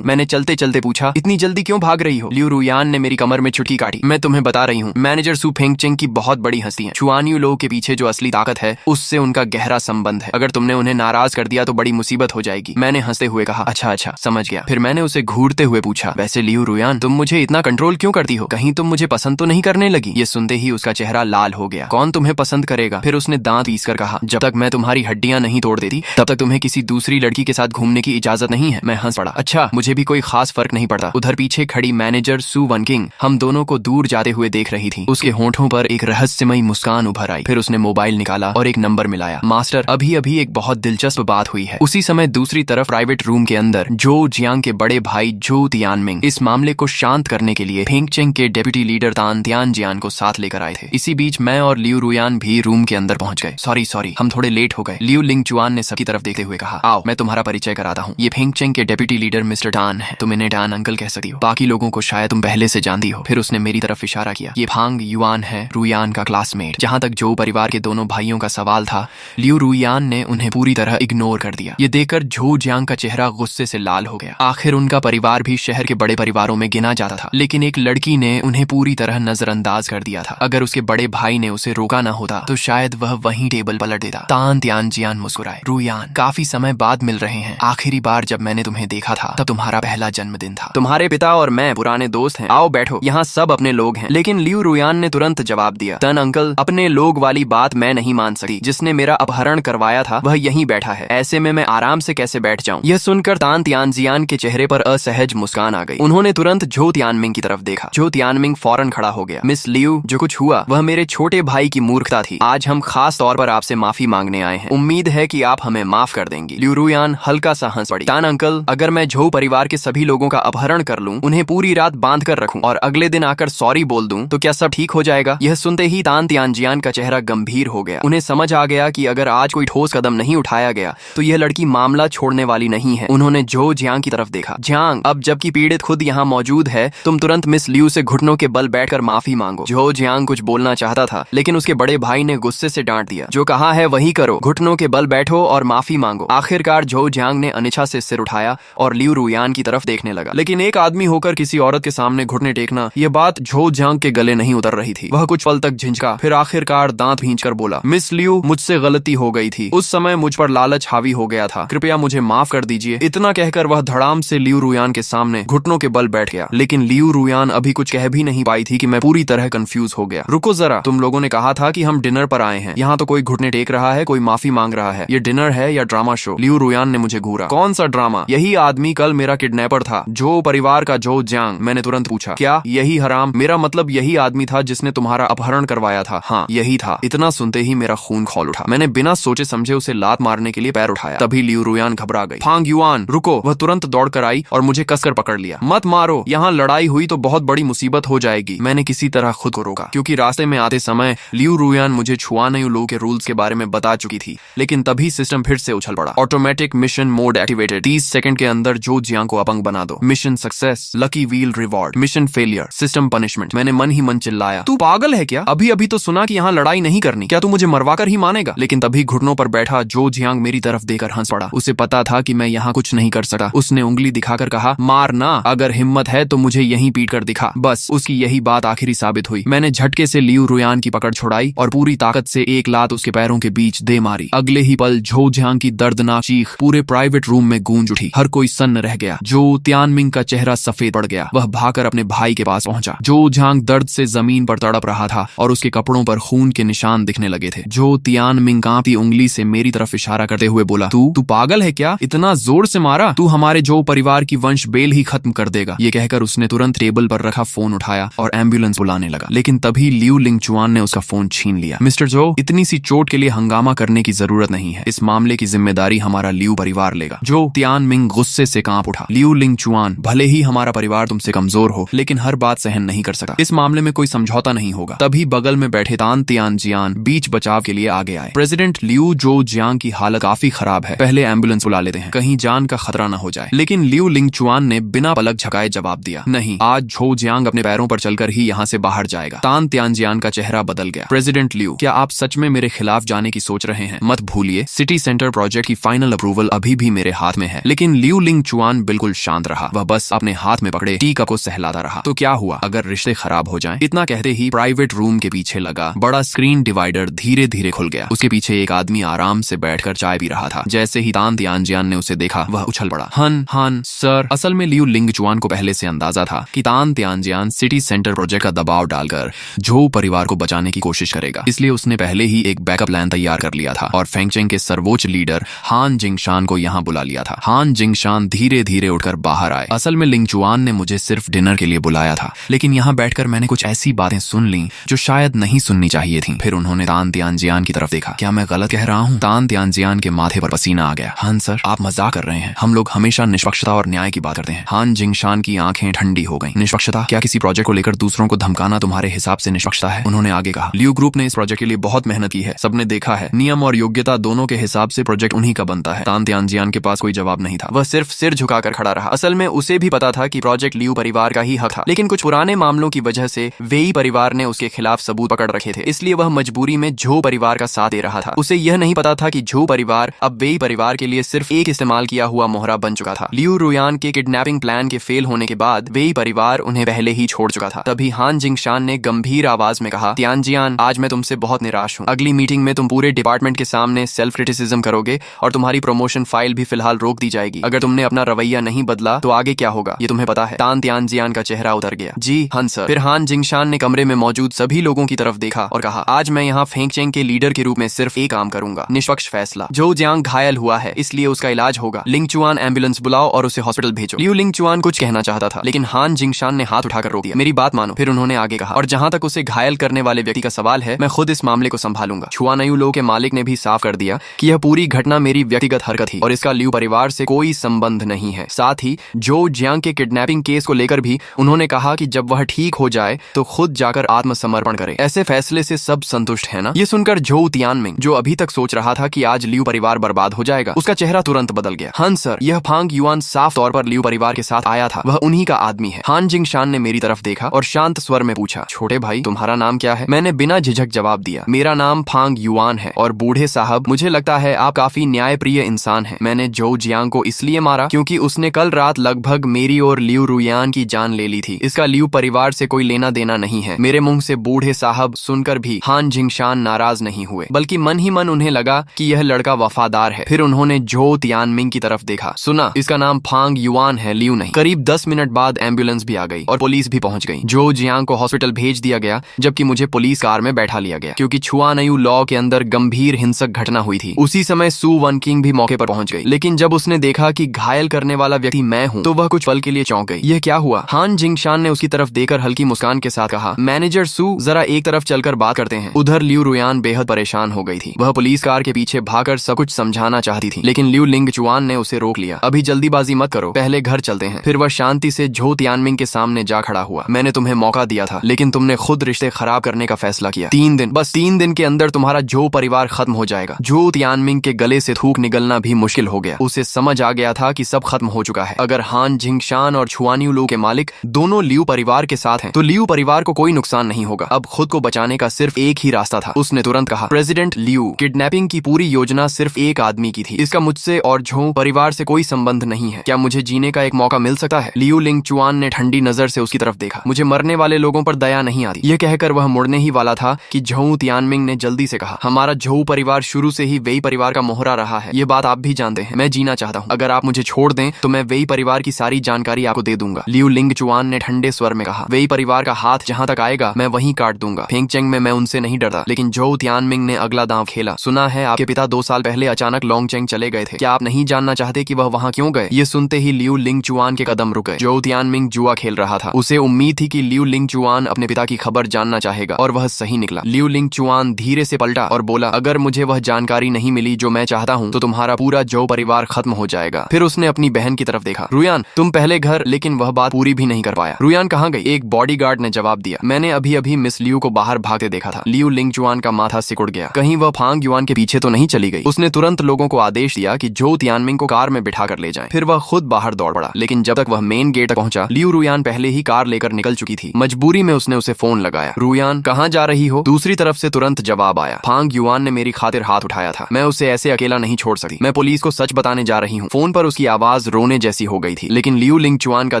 मैंने चलते चलते पूछा, इतनी जल्दी क्यों भाग रही हो? लियू रुयान ने मेरी कमर में चुटकी काटी। मैं तुम्हें बता रही हूँ, मैनेजर सू फेंगचेंग की बहुत बड़ी हस्ती है। छुआन यू लो के पीछे जो असली ताकत है, उससे उनका गहरा संबंध है। अगर तुमने उन्हें नाराज कर दिया तो बड़ी मुसीबत हो जाएगी। मैंने हंसते हुए कहा, अच्छा समझ गया। फिर मैंने उसे घूरते हुए पूछा, वैसे लियू रुयान, तुम मुझे इतना कंट्रोल क्यों करती हो? कहीं तुम मुझे पसंद तो नहीं करने लगी? ये सुनते ही उसका चेहरा लाल हो गया। कौन तुम्हें पसंद करेगा? फिर उसने दांत पीसकर कहा, जब तक मैं तुम्हारी हड्डियां नहीं तोड़ देती तब तक तुम्हें किसी दूसरी लड़की के साथ घूमने की इजाजत नहीं है। मैं हंस पड़ा। अच्छा, मुझे भी कोई खास फर्क नहीं पड़ता। उधर पीछे खड़ी मैनेजर सू वनकिंग हम दोनों को दूर जाते हुए देख रही थी। उसके होंठों पर एक रहस्यमयी मुस्कान उभर आई। फिर उसने मोबाइल निकाला और एक नंबर मिलाया। मास्टर, अभी अभी एक बहुत दिलचस्प बात हुई है। उसी समय दूसरी तरफ प्राइवेट रूम के अंदर जो जियांग के बड़े भाई जो तियानमिंग इस मामले को शांत करने के लिए फेंगचेंग के डेप्यूटी लीडर तान तियानजियान को साथ लेकर आए थे। इसी बीच मैं और लियू रुयान भी रूम के अंदर पहुंच गए। सॉरी, हम थोड़े लेट हो गए। लियू लिंगचुआन ने सबकी तरफ देखते हुए कहा, आओ मैं तुम्हारा परिचय कराता हूँ। ये फेंगचेंग के डेप्यूटी लीडर मिस्टर टान है। तुम इन्हें टान अंकल कह सकती हो। बाकी लोगों को शायद तुम पहले से जानती हो। फिर उसने मेरी तरफ इशारा किया। ये फांग युआन है, रुयान का क्लासमेट। जहाँ तक जो परिवार के दोनों भाइयों का सवाल था, लियू रुयान ने उन्हें पूरी तरह इग्नोर कर दिया। ये देखकर झो जियांग का चेहरा गुस्से से लाल हो गया। आखिर उनका परिवार भी शहर के बड़े परिवारों में गिना जाता था, लेकिन एक लड़की ने उन्हें पूरी तरह नजरअंदाज कर दिया था। अगर उसके बड़े भाई ने उसे रोका न होता तो शायद वह वहीं टेबल पलट देता। तान तियानजियान मुस्कुराए। रुयान, काफी समय बाद मिल रहे हैं। आखिरी बार जब मैंने तुम्हें देखा था तब तुम्हारा पहला जन्मदिन था। तुम्हारे पिता और मैं पुराने दोस्त हैं। आओ बैठो, यहाँ सब अपने लोग हैं। लेकिन लियू रुयान ने तुरंत जवाब दिया, तन अंकल, अपने लोग वाली बात मैं नहीं मान सकती। जिसने मेरा अपहरण करवाया था वह यहीं बैठा है। ऐसे में मैं आराम से कैसे बैठ जाऊं? यह सुनकर तान तियानजियान के चेहरे पर असहज मुस्कान आ गई। उन्होंने तुरंत झो तियानमिंग की तरफ देखा। झो तियानमिंग फौरन खड़ा हो गया। मिस लियू, जो कुछ हुआ वह मेरे छोटे भाई की मूर्खता थी। आज हम खास तौर पर आपसे माफी मांगने आए हैं। उम्मीद है कि आप हमें माफ कर देंगी। लियू रुयान हल्का सा हंस पड़ी। तान अंकल, अगर मैं झो परिवार के सभी लोगों का अपहरण कर लूं, उन्हें पूरी रात बांध कर रखूं और अगले दिन आकर सॉरी बोल दूं, तो क्या सब ठीक हो जाएगा? यह सुनते ही तान तियानजियान का चेहरा गंभीर हो गया। उन्हें समझ आ गया कि अगर आज कोई ठोस कदम नहीं उठाया गया तो यह लड़की मामला छोड़ने वाली नहीं है। उन्होंने झो जियांग की तरफ देखा। जियांग, अब जबकि पीड़ित खुद यहाँ मौजूद है, तुम तुरंत मिस लियू से घुटनों के बल बैठकर माफी मांगो। झो जियांग कुछ बोलना चाहता था, लेकिन उसके बड़े भाई ने गुस्से से डांट दिया। जो कहा है वही करो, घुटनों के बल बैठो और माफी मांगो। आखिरकार झो जियांग ने अनिच्छा से सिर उठाया और लियू रुयान की तरफ देखने लगा। लेकिन एक आदमी होकर किसी औरत के सामने घुटने टेकना, यह बात झो जियांग के गले नहीं उतर रही थी। वह कुछ पल तक झिझका, फिर आखिरकार दांत भींचकर बोला, मिस लियू, मुझसे गलती हो गई थी। उस समय मुझ पर लालच हावी हो गया था, कृपया मुझे माफ कर दीजिए। इतना कहकर वह धड़ाम से लियू रुयान के सामने घुटनों के बल बैठ गया। लेकिन लियू रुयान अभी कुछ कह भी नहीं पाई थी कि मैं पूरी तरह कंफ्यूज हो गया। रुको जरा, तुम लोगों ने कहा था कि हम डिनर पर आए हैं। यहाँ तो कोई घुटने टेक रहा है, कोई माफी मांग रहा है। ये डिनर है या ड्रामा शो? लियू रुयान ने मुझे घूरा। कौन सा ड्रामा? यही आदमी कल मेरा किडनैपर था, झो परिवार का झो जियांग। मैंने तुरंत पूछा, क्या यही हराम? मेरा मतलब यही आदमी था जिसने तुम्हारा अपहरण करवाया था? हाँ, यही था। इतना सुनते ही मेरा खून खौल उठा। मैंने बिना सोचे समझे उसे लात मारने के लिए पैर उठाया। तभी लियू रुयान घबरा गई। फांग युआन, रुको! वह तुरंत दौड़कर आई और मुझे कसकर पकड़ लिया। मत मारो, यहाँ लड़ाई हुई तो बहुत बड़ी मुसीबत हो जाएगी। मैंने किसी तरह खुद को रोका, क्योंकि रास्ते में आते समय लियू रुयान मुझे छुआनेयू के रूल्स के बारे में बता चुकी थी। लेकिन तभी सिस्टम फिर से उछल पड़ा। Automatic mission mode activated. 30 second के अंदर झो जियांग को अपंग बना दो। Mission success, lucky wheel reward. Mission failure, system punishment. मैंने मन ही मन चिल्लाया, तू पागल है क्या? अभी अभी तो सुना कि यहाँ लड़ाई नहीं करनी। क्या तू मुझे मरवाकर ही मानेगा? लेकिन तभी घुटनों पर बैठा झो जियांग मेरी तरफ देकर हंस पड़ा। उसे पता था कि मैं यहाँ कुछ नहीं कर सकता। उसने उंगली दिखाकर कहा, मारना, अगर हिम्मत है तो मुझे यहीं पीट कर दिखा। बस उसकी यही बात आखिरी साबित हुई। मैंने झटके से लियू रुयान की पकड़ छुड़ाई और पूरी ताकत से एक लात उसके पैरों के बीच दे मारी। अगले ही पल झो जियांग की दर्दनाक चीख पूरे प्राइवेट रूम में गूंज उठी। हर कोई सन्न रह गया। जो तियानमिंग का चेहरा सफेद पड़ गया। वह भागकर अपने भाई के पास पहुंचा। जो जियांग दर्द से जमीन पर तड़प रहा था और उसके कपड़ों पर खून के निशान दिखने लगे थे। जो तियानमिंग कांपती उंगली से मेरी तरफ इशारा करते हुए बोला, तू पागल है क्या? इतना जोर से मारा? तू हमारे जो परिवार की वंश बेल ही खत्म कर देगा। ये कहकर उसने तुरंत टेबल पर रखा फोन उठाया और एम्बुलेंस बुलाने लगा। लेकिन तभी लियू लिंगचुआन ने उसका फोन छीन लिया। मिस्टर जो, इतनी सी चोट के लिए हंगामा करने की जरूरत नहीं है। इस मामले की जिम्मेदारी हमारा लियू परिवार लेगा। जो तियानमिंग गुस्से से कांप उठा। लियू लिंगचुआन, भले ही हमारा परिवार तुमसे कमजोर हो, लेकिन हर बात सहन नहीं कर सकता। इस मामले में कोई समझौता नहीं होगा। तभी बगल में बैठे तान तियानजियान बीच बचाव के लिए आगे आए। प्रेसिडेंट लियू जो जियांग की हालत काफी खराब है, पहले एम्बुलेंस बुला लेते हैं, कहीं जान का खतरा न हो जाए। लेकिन लियू लिंगचुआन ने बिना पलक झपकाए जवाब दिया, नहीं, आज झो जियांग अपने पैरों पर चलकर ही यहाँ से बाहर जाएगा। तान तियानजियान का चेहरा बदल गया। प्रेसिडेंट लियू, क्या आप सच में मेरे खिलाफ जाने की सोच रहे हैं? मत भूलिए, सिटी सेंटर प्रोजेक्ट की फाइनल अप्रूवल अभी भी मेरे हाथ में है। लेकिन लियू लिंगचुआन बिल्कुल शांत रहा। वह बस अपने हाथ में पकड़े टी कप को सहलाता रहा। तो क्या हुआ अगर रिश्ते खराब हो जाएं? इतना कहते ही प्राइवेट रूम के पीछे लगा बड़ा स्क्रीन डिवाइडर धीरे धीरे खुल गया। उसके पीछे एक आदमी आराम से बैठकर चाय पी रहा था। जैसे ही तान तियानजियान ने उसे देखा, वह उछल पड़ा। हान सर। असल में लियू लिंगचुआन को पहले से अंदाजा था कि तान तियानजियान सिटी सेंटर प्रोजेक्ट का दबाव डालकर झो परिवार को बचाने की कोशिश करेगा। इसलिए उसने पहले ही एक बैकअप प्लान तैयार कर लिया था और फेंगचेंग के सर्वोच्च लीडर हान जिंगशान को यहाँ बुला लिया था। हान जिंगशान धीरे धीरे उठकर बाहर आए। असल में लिंगचुआन ने मुझे सिर्फ डिनर के लिए बुलाया था, लेकिन यहाँ बैठकर मैंने कुछ ऐसी बातें सुन ली जो शायद नहीं सुननी चाहिए थी। फिर उन्होंने तान तियानजियान की तरफ देखा। क्या मैं गलत कह रहा हूँ? तान तियानजियान के माथे पर पसीना आ गया। हान सर, आप मजाक कर रहे हैं। हम लोग हमेशा निष्पक्षता और न्याय की बात करते हैं। हान जिंगशान की आंखें ठंडी हो गईं। निष्पक्षता? क्या किसी प्रोजेक्ट को लेकर दूसरों को धमकाना तुम्हारे हिसाब से निष्पक्षता है? उन्होंने आगे कहा, लियू ग्रुप ने इस प्रोजेक्ट के लिए बहुत मेहनत की है, सबने देखा है। नियम और योग्यता दोनों के हिसाब से प्रोजेक्ट उन्हीं का बनता है। तान तियानजियान के पास कोई जवाब नहीं था। वह सिर्फ सिर झुकाकर खड़ा रहा। असल में उसे भी पता था कि प्रोजेक्ट लियू परिवार का ही हक था, लेकिन कुछ पुराने मामलों की वजह से वेई परिवार ने उसके खिलाफ सबूत पकड़ रखे थे। इसलिए वह मजबूरी में झो परिवार का साथ दे रहा था। उसे यह नहीं पता था कि झो परिवार अब वेई परिवार के लिए सिर्फ एक इस्तेमाल किया हुआ मोहरा बन चुका था। लियू रुयान के किडनैपिंग प्लान के फेल होने के बाद वेई परिवार उन्हें पहले ही छोड़ चुका था। तभी हान जिंगशान ने गंभीर आवाज में कहा, तियानजियान, आज मैं तुमसे बहुत निराश हूँ। अगली मीटिंग में तुम पूरे डिपार्टमेंट के सामने सेल्फ क्रिटिसिज्म करोगे और तुम्हारी प्रमोशन फाइल भी फिलहाल रोक दी जाएगी। अगर तुमने अपना रवैया नहीं बदला तो आगे क्या होगा ये तुम्हें पता है। तान तियानजियान का चेहरा उतर गया। जी हां सर। फिर हान जिंगशान ने कमरे में मौजूद सभी लोगों की तरफ देखा और कहा, आज मैं यहाँ फेंगचेंग के लीडर के रूप में सिर्फ एक काम करूंगा, निष्पक्ष फैसला। झो जियांग घायल हुआ है, इसलिए उसका इलाज होगा। लिंगचुआन, एम्बुलेंस बुलाओ और उसे हॉस्पिटल भेजो। लियू लिंगचुआन कुछ कहना चाहता था, लेकिन हान जिंगशान ने हाथ उठाकर रोक दिया। मेरी बात मानो। फिर उन्होंने आगे कहा, और जहां तक उसे घायल करने वाले व्यक्ति का सवाल है, मैं खुद इस मामले को संभालूंगा। छुआनेयू लो के मालिक ने भी साफ कर दिया कि यह पूरी घटना मेरी व्यक्तिगत हरकत थी। और इसका लियू परिवार से कोई संबंध नहीं है। साथ ही जो जियांग के किडनैपिंग केस को लेकर भी उन्होंने कहा कि जब वह ठीक हो जाए तो खुद जाकर आत्मसमर्पण करे। ऐसे फैसले से सब संतुष्ट है ना? ये सुनकर झोउ तियानमिंग, जो अभी तक सोच रहा था कि आज लियू परिवार बर्बाद हो जाएगा, उसका चेहरा तुरंत बदल गया। हाँ सर, यह फांग युआन साफ तौर पर लियू परिवार के साथ आया था, वह उन्हीं का आदमी है। हान जिंगशान ने मेरी तरफ देखा और शांत स्वर में पूछा, छोटे भाई तुम्हारा नाम क्या है? मैंने बिना झिझक जवाब दिया, मेरा नाम फांग युआन है। और बूढ़े साहब, मुझे लगता है आप काफी न्यायप्रिय इंसान हैं। मैंने झोउ जियांग को इसलिए मारा क्योंकि उसने कल रात लगभग मेरी और लियू रुयान की जान ले ली थी। इसका लियू परिवार से कोई लेना देना नहीं है। मेरे मुंह से बूढ़े साहब सुनकर भी हान जिंगशान नाराज नहीं हुए, बल्कि मन ही मन उन्हें लगा कि यह लड़का वफादार है। फिर उन्होंने झोउ तियानमिंग की तरफ देखा। सुना, इसका नाम फांग युआन है, लियू नहीं। करीब 10 मिनट बाद एम्बुलेंस भी आ गई और पुलिस भी पहुंच गई। झोउ जियांग को हॉस्पिटल भेज दिया गया, जबकि मुझे पुलिस कार में बैठा लिया गया क्योंकि छुआनयू लॉ के अंदर गंभीर हिंसक घटना हुई थी। उसी समय सु वनकिंग भी मौके पर पहुंच गई, लेकिन जब उसने देखा कि घायल करने वाला व्यक्ति मैं हूं तो वह कुछ पल के लिए चौंक गई। यह क्या हुआ? हान जिंगशान ने उसकी तरफ देखकर हल्की मुस्कान के साथ कहा, मैनेजर सु, जरा एक तरफ चलकर बात करते हैं। उधर लियू रुयान बेहद परेशान हो गई थी। वह पुलिस कार के पीछे भागकर सब कुछ समझाना चाहती थी, लेकिन लियू लिंगचुआन ने उसे रोक लिया। अभी जल्दीबाजी मत करो, पहले घर चलते हैं। फिर वह शांति से झोउ तियानमिंग के सामने जा खड़ा हुआ। मैंने तुम्हें मौका दिया था, लेकिन तुमने खुद रिश्ते खराब करने का फैसला किया। 3 दिन, बस 3 दिन के अंदर तुम्हारा झोउ परिवार खत्म हो जाएगा। झोउ तियानमिंग के गले से थूक निकलना भी मुश्किल हो गया। उसे समझ आ गया था कि सब खत्म हो चुका है। अगर हान जिंगशान और छुआनयू लू के मालिक दोनों लियू परिवार के साथ हैं, तो लियू परिवार को कोई नुकसान नहीं होगा। अब खुद को बचाने का सिर्फ एक ही रास्ता था। उसने तुरंत कहा, प्रेसिडेंट लियू, किडनैपिंग की पूरी योजना सिर्फ एक आदमी की थी। इसका मुझसे और झोउ परिवार से कोई संबंध नहीं है। क्या मुझे जीने का एक मौका मिल सकता है? लियू लिंगचुआन ने ठंडी नजर से उसकी तरफ देखा। मुझे मरने वाले लोगों पर दया नहीं आती। यह कहकर वह मुड़ने ही वाला था कि झोउ तियानमिंग ने जल्दी से कहा, हमारा झोउ परिवार शुरू से ही वेई परिवार का मोहरा रहा है। ये बात आप भी जानते हैं। मैं जीना चाहता हूँ। अगर आप मुझे छोड़ दें तो मैं वेई परिवार की सारी जानकारी आपको दे दूंगा। लियू लिंगचुआन ने ठंडे स्वर में कहा, वेई परिवार का हाथ जहां तक आएगा मैं वहीं काट दूंगा। फेंगचेंग में मैं उनसे नहीं डरता, लेकिन झोउ तियानमिंग ने अगला दांव खेला। सुना है आपके पिता 2 साल पहले अचानक लोंगचेंग चले गए थे। क्या आप नहीं जानना चाहते कि वह वहां क्यों गए? ये सुनते ही लियू लिंगचुआन के कदम रुक गए। झोउ तियानमिंग जुआ खेल रहा था। उसे उम्मीद थी कि लियू लिंगचुआन अपने पिता की खबर जानना चाहेगा, और वह सही निकला। लियू लिंगचुआन धीरे से पलटा और बोला, अगर मुझे वह जानकारी नहीं मिली जो मैं चाहता हूँ तो तुम्हारा पूरा झोउ परिवार खत्म हो जाएगा। फिर उसने अपनी बहन की तरफ देखा, रुयान तुम पहले घर, लेकिन वह बात पूरी भी नहीं कर पाया। रुयान कहाँ गई? एक बॉडीगार्ड ने जवाब दिया, मैंने अभी अभी मिस लियू को बाहर भागते देखा था। लियू लिंगचुआन का माथा सिकुड़ गया। कहीं वह फांग युआन के पीछे तो नहीं चली गई? उसने तुरंत लोगों को आदेश दिया कि झोउ तियानमिंग को कार में बिठा कर ले जाएं। फिर वह खुद बाहर दौड़ पड़ा, लेकिन जब तक वह मेन गेट तक पहुंचा, लियू रुयान पहले ही कार लेकर निकल चुकी थी। मजबूरी में उसने उसे फोन लगाया, रुयान कहाँ जा रही हो? दूसरी तरफ से तुरंत जवाब आया, फांग युआन ने मेरी खातिर हाथ उठाया था, मैं उसे ऐसे अकेला नहीं छोड़ सकती। मैं पुलिस को सच बताने जा रही हूँ। फोन पर उसकी आवाज रोने जैसी हो गई थी, लेकिन लियू लिंगचुआन का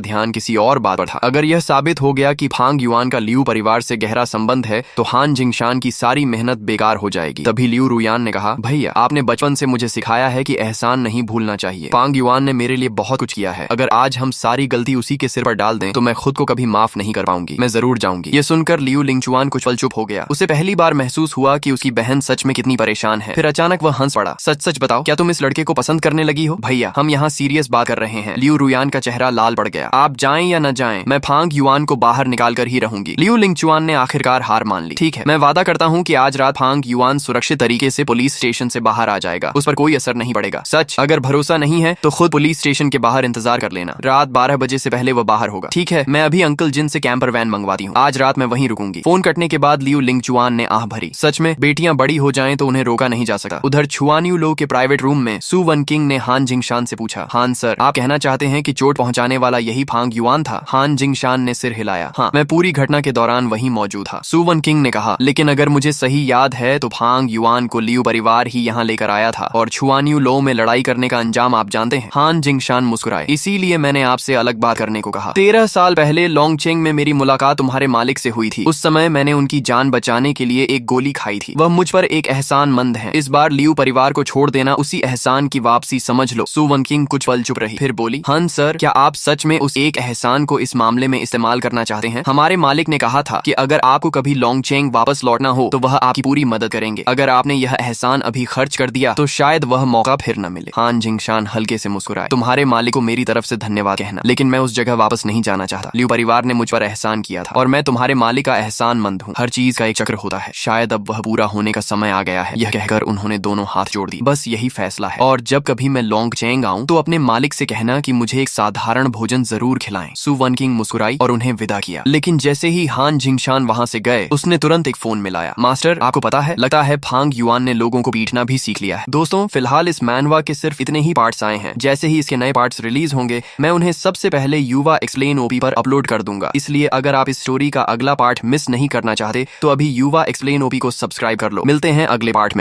ध्यान किसी और बात पर था। अगर यह साबित हो गया कि फांग युआन का लियू परिवार से गहरा संबंध है तो हान जिंगशान की सारी मेहनत बेकार हो जाएगी। तभी लियू रुयान ने कहा, भैया आपने बचपन से मुझे सिखाया है कि एहसान नहीं भूलना चाहिए। फांग युआन ने मेरे लिए बहुत कुछ किया है। अगर आज हम सारी गलती उसी के सिर पर डाल दें तो मैं खुद को कभी माफ नहीं कर पाऊंगी। मैं जरूर जाऊंगी। ये सुनकर लियू लिंगचुआन कुछ पल चुप हो गया। उसे पहली बार महसूस हुआ कि उसकी बहन सच में कितनी परेशान है। फिर अचानक वह हंस पड़ा, सच सच बताओ, क्या तुम इस लड़के को पसंद करने लगी हो? भैया हम यहाँ सीरियस बात कर रहे हैं। लियू रुयान का चेहरा लाल पड़ गया। आप जाएं या न जाएं, मैं फांग युआन को बाहर निकाल कर ही रहूंगी। लियू लिंगचुआन ने आखिरकार हार मान ली। ठीक है, मैं वादा करता हूँ कि आज रात फांग युआन सुरक्षित तरीके से पुलिस स्टेशन से बाहर आ जाएगा। उस पर कोई असर नहीं पड़ेगा। सच, अगर भरोसा नहीं है तो खुद पुलिस स्टेशन के बाहर इंतजार कर लेना। रात 12 बजे से पहले वो बाहर होगा। ठीक है, मैं अभी अंकल जिन से कैंपर वैन मंगवाती हूँ। आज रात मैं वहीं रुकूंगी। फोन कटने के बाद लियू लिंगचुआन ने आह भरी। सच में बेटियां बड़ी हो जाएं तो उन्हें रोका नहीं जा सकता। उधर छुआनयू लो के प्राइवेट रूम में सु वनकिंग ने हान जिंगशान से पूछा, हान सर, आप कहना चाहते हैं कि चोट पहुंचाने वाला यही फांग युआन था? हान जिंगशान ने सिर हिलाया। हाँ, मैं पूरी घटना के दौरान वहीं मौजूद था। सु वनकिंग ने कहा, लेकिन अगर मुझे सही याद है तो फांग युआन को लियू परिवार ही यहाँ लेकर आया था, और छुआनयू लो में लड़ाई करने का अंजाम आप जानते हैं। हान जिंगशान मुस्कुराए, इसीलिए मैंने आपसे अलग बात करने को कहा। 13 साल पहले लोंगचेंग में मेरी मुलाकात तुम्हारे मालिक से हुई थी। उस समय मैंने उनकी जान बचाने के लिए एक गोली खाई थी। वह मुझ पर एक एहसानमंद है। इस बार लियू परिवार को छोड़ देना उसी एहसान की वापसी समझ लो। सु वनकिंग कुछ पल चुप रही, फिर बोली, हन सर, क्या आप सच में उस एक एहसान को इस मामले में इस्तेमाल करना चाहते हैं? हमारे मालिक ने कहा था कि अगर आपको कभी लोंगचेंग वापस लौटना हो तो वह आपकी पूरी मदद करेंगे। अगर आपने यह एहसान अभी खर्च कर दिया तो शायद वह मौका फिर न मिले। हान जिंगशान हल्के से मुस्कुराए, तुम्हारे मालिक को मेरी तरफ से धन्यवाद कहना, लेकिन मैं उस जगह वापस नहीं जाना चाहता। लियू परिवार ने मुझ पर एहसान किया था और मैं तुम्हारे मालिक का एहसानमंद हूँ। हर चीज का एक चक्र होता है, शायद अब वह पूरा होने का समय आ गया है। यह कहकर उन्होंने दोनों हाथ जोड़ दिए। बस यही फैसला है और जब कभी मैं लॉन्ग चेंग आऊं तो अपने मालिक से कहना कि मुझे एक साधारण भोजन जरूर खिलाएं। सु वन किंग मुस्कुराई और उन्हें विदा किया, लेकिन जैसे ही हान जिंगशान वहां से गए उसने तुरंत एक फोन मिलाया। मास्टर, आपको पता है, लगता है फांग युआन ने लोगों को पीटना भी सीख लिया है। दोस्तों, फिलहाल इस मैनवा के सिर्फ इतने ही पार्ट्स आए हैं। जैसे ही इसके नए पार्ट्स रिलीज होंगे मैं उन्हें सबसे पहले युवा एक्सप्लेन ओपी पर अपलोड कर दूंगा। इसलिए अगर आप इस स्टोरी का अगला पार्ट मिस नहीं करना चाहते तो अभी युवा एक्सप्लेन ओपी को सब्सक्राइब कर लो। मिलते हैं अगले पार्ट में।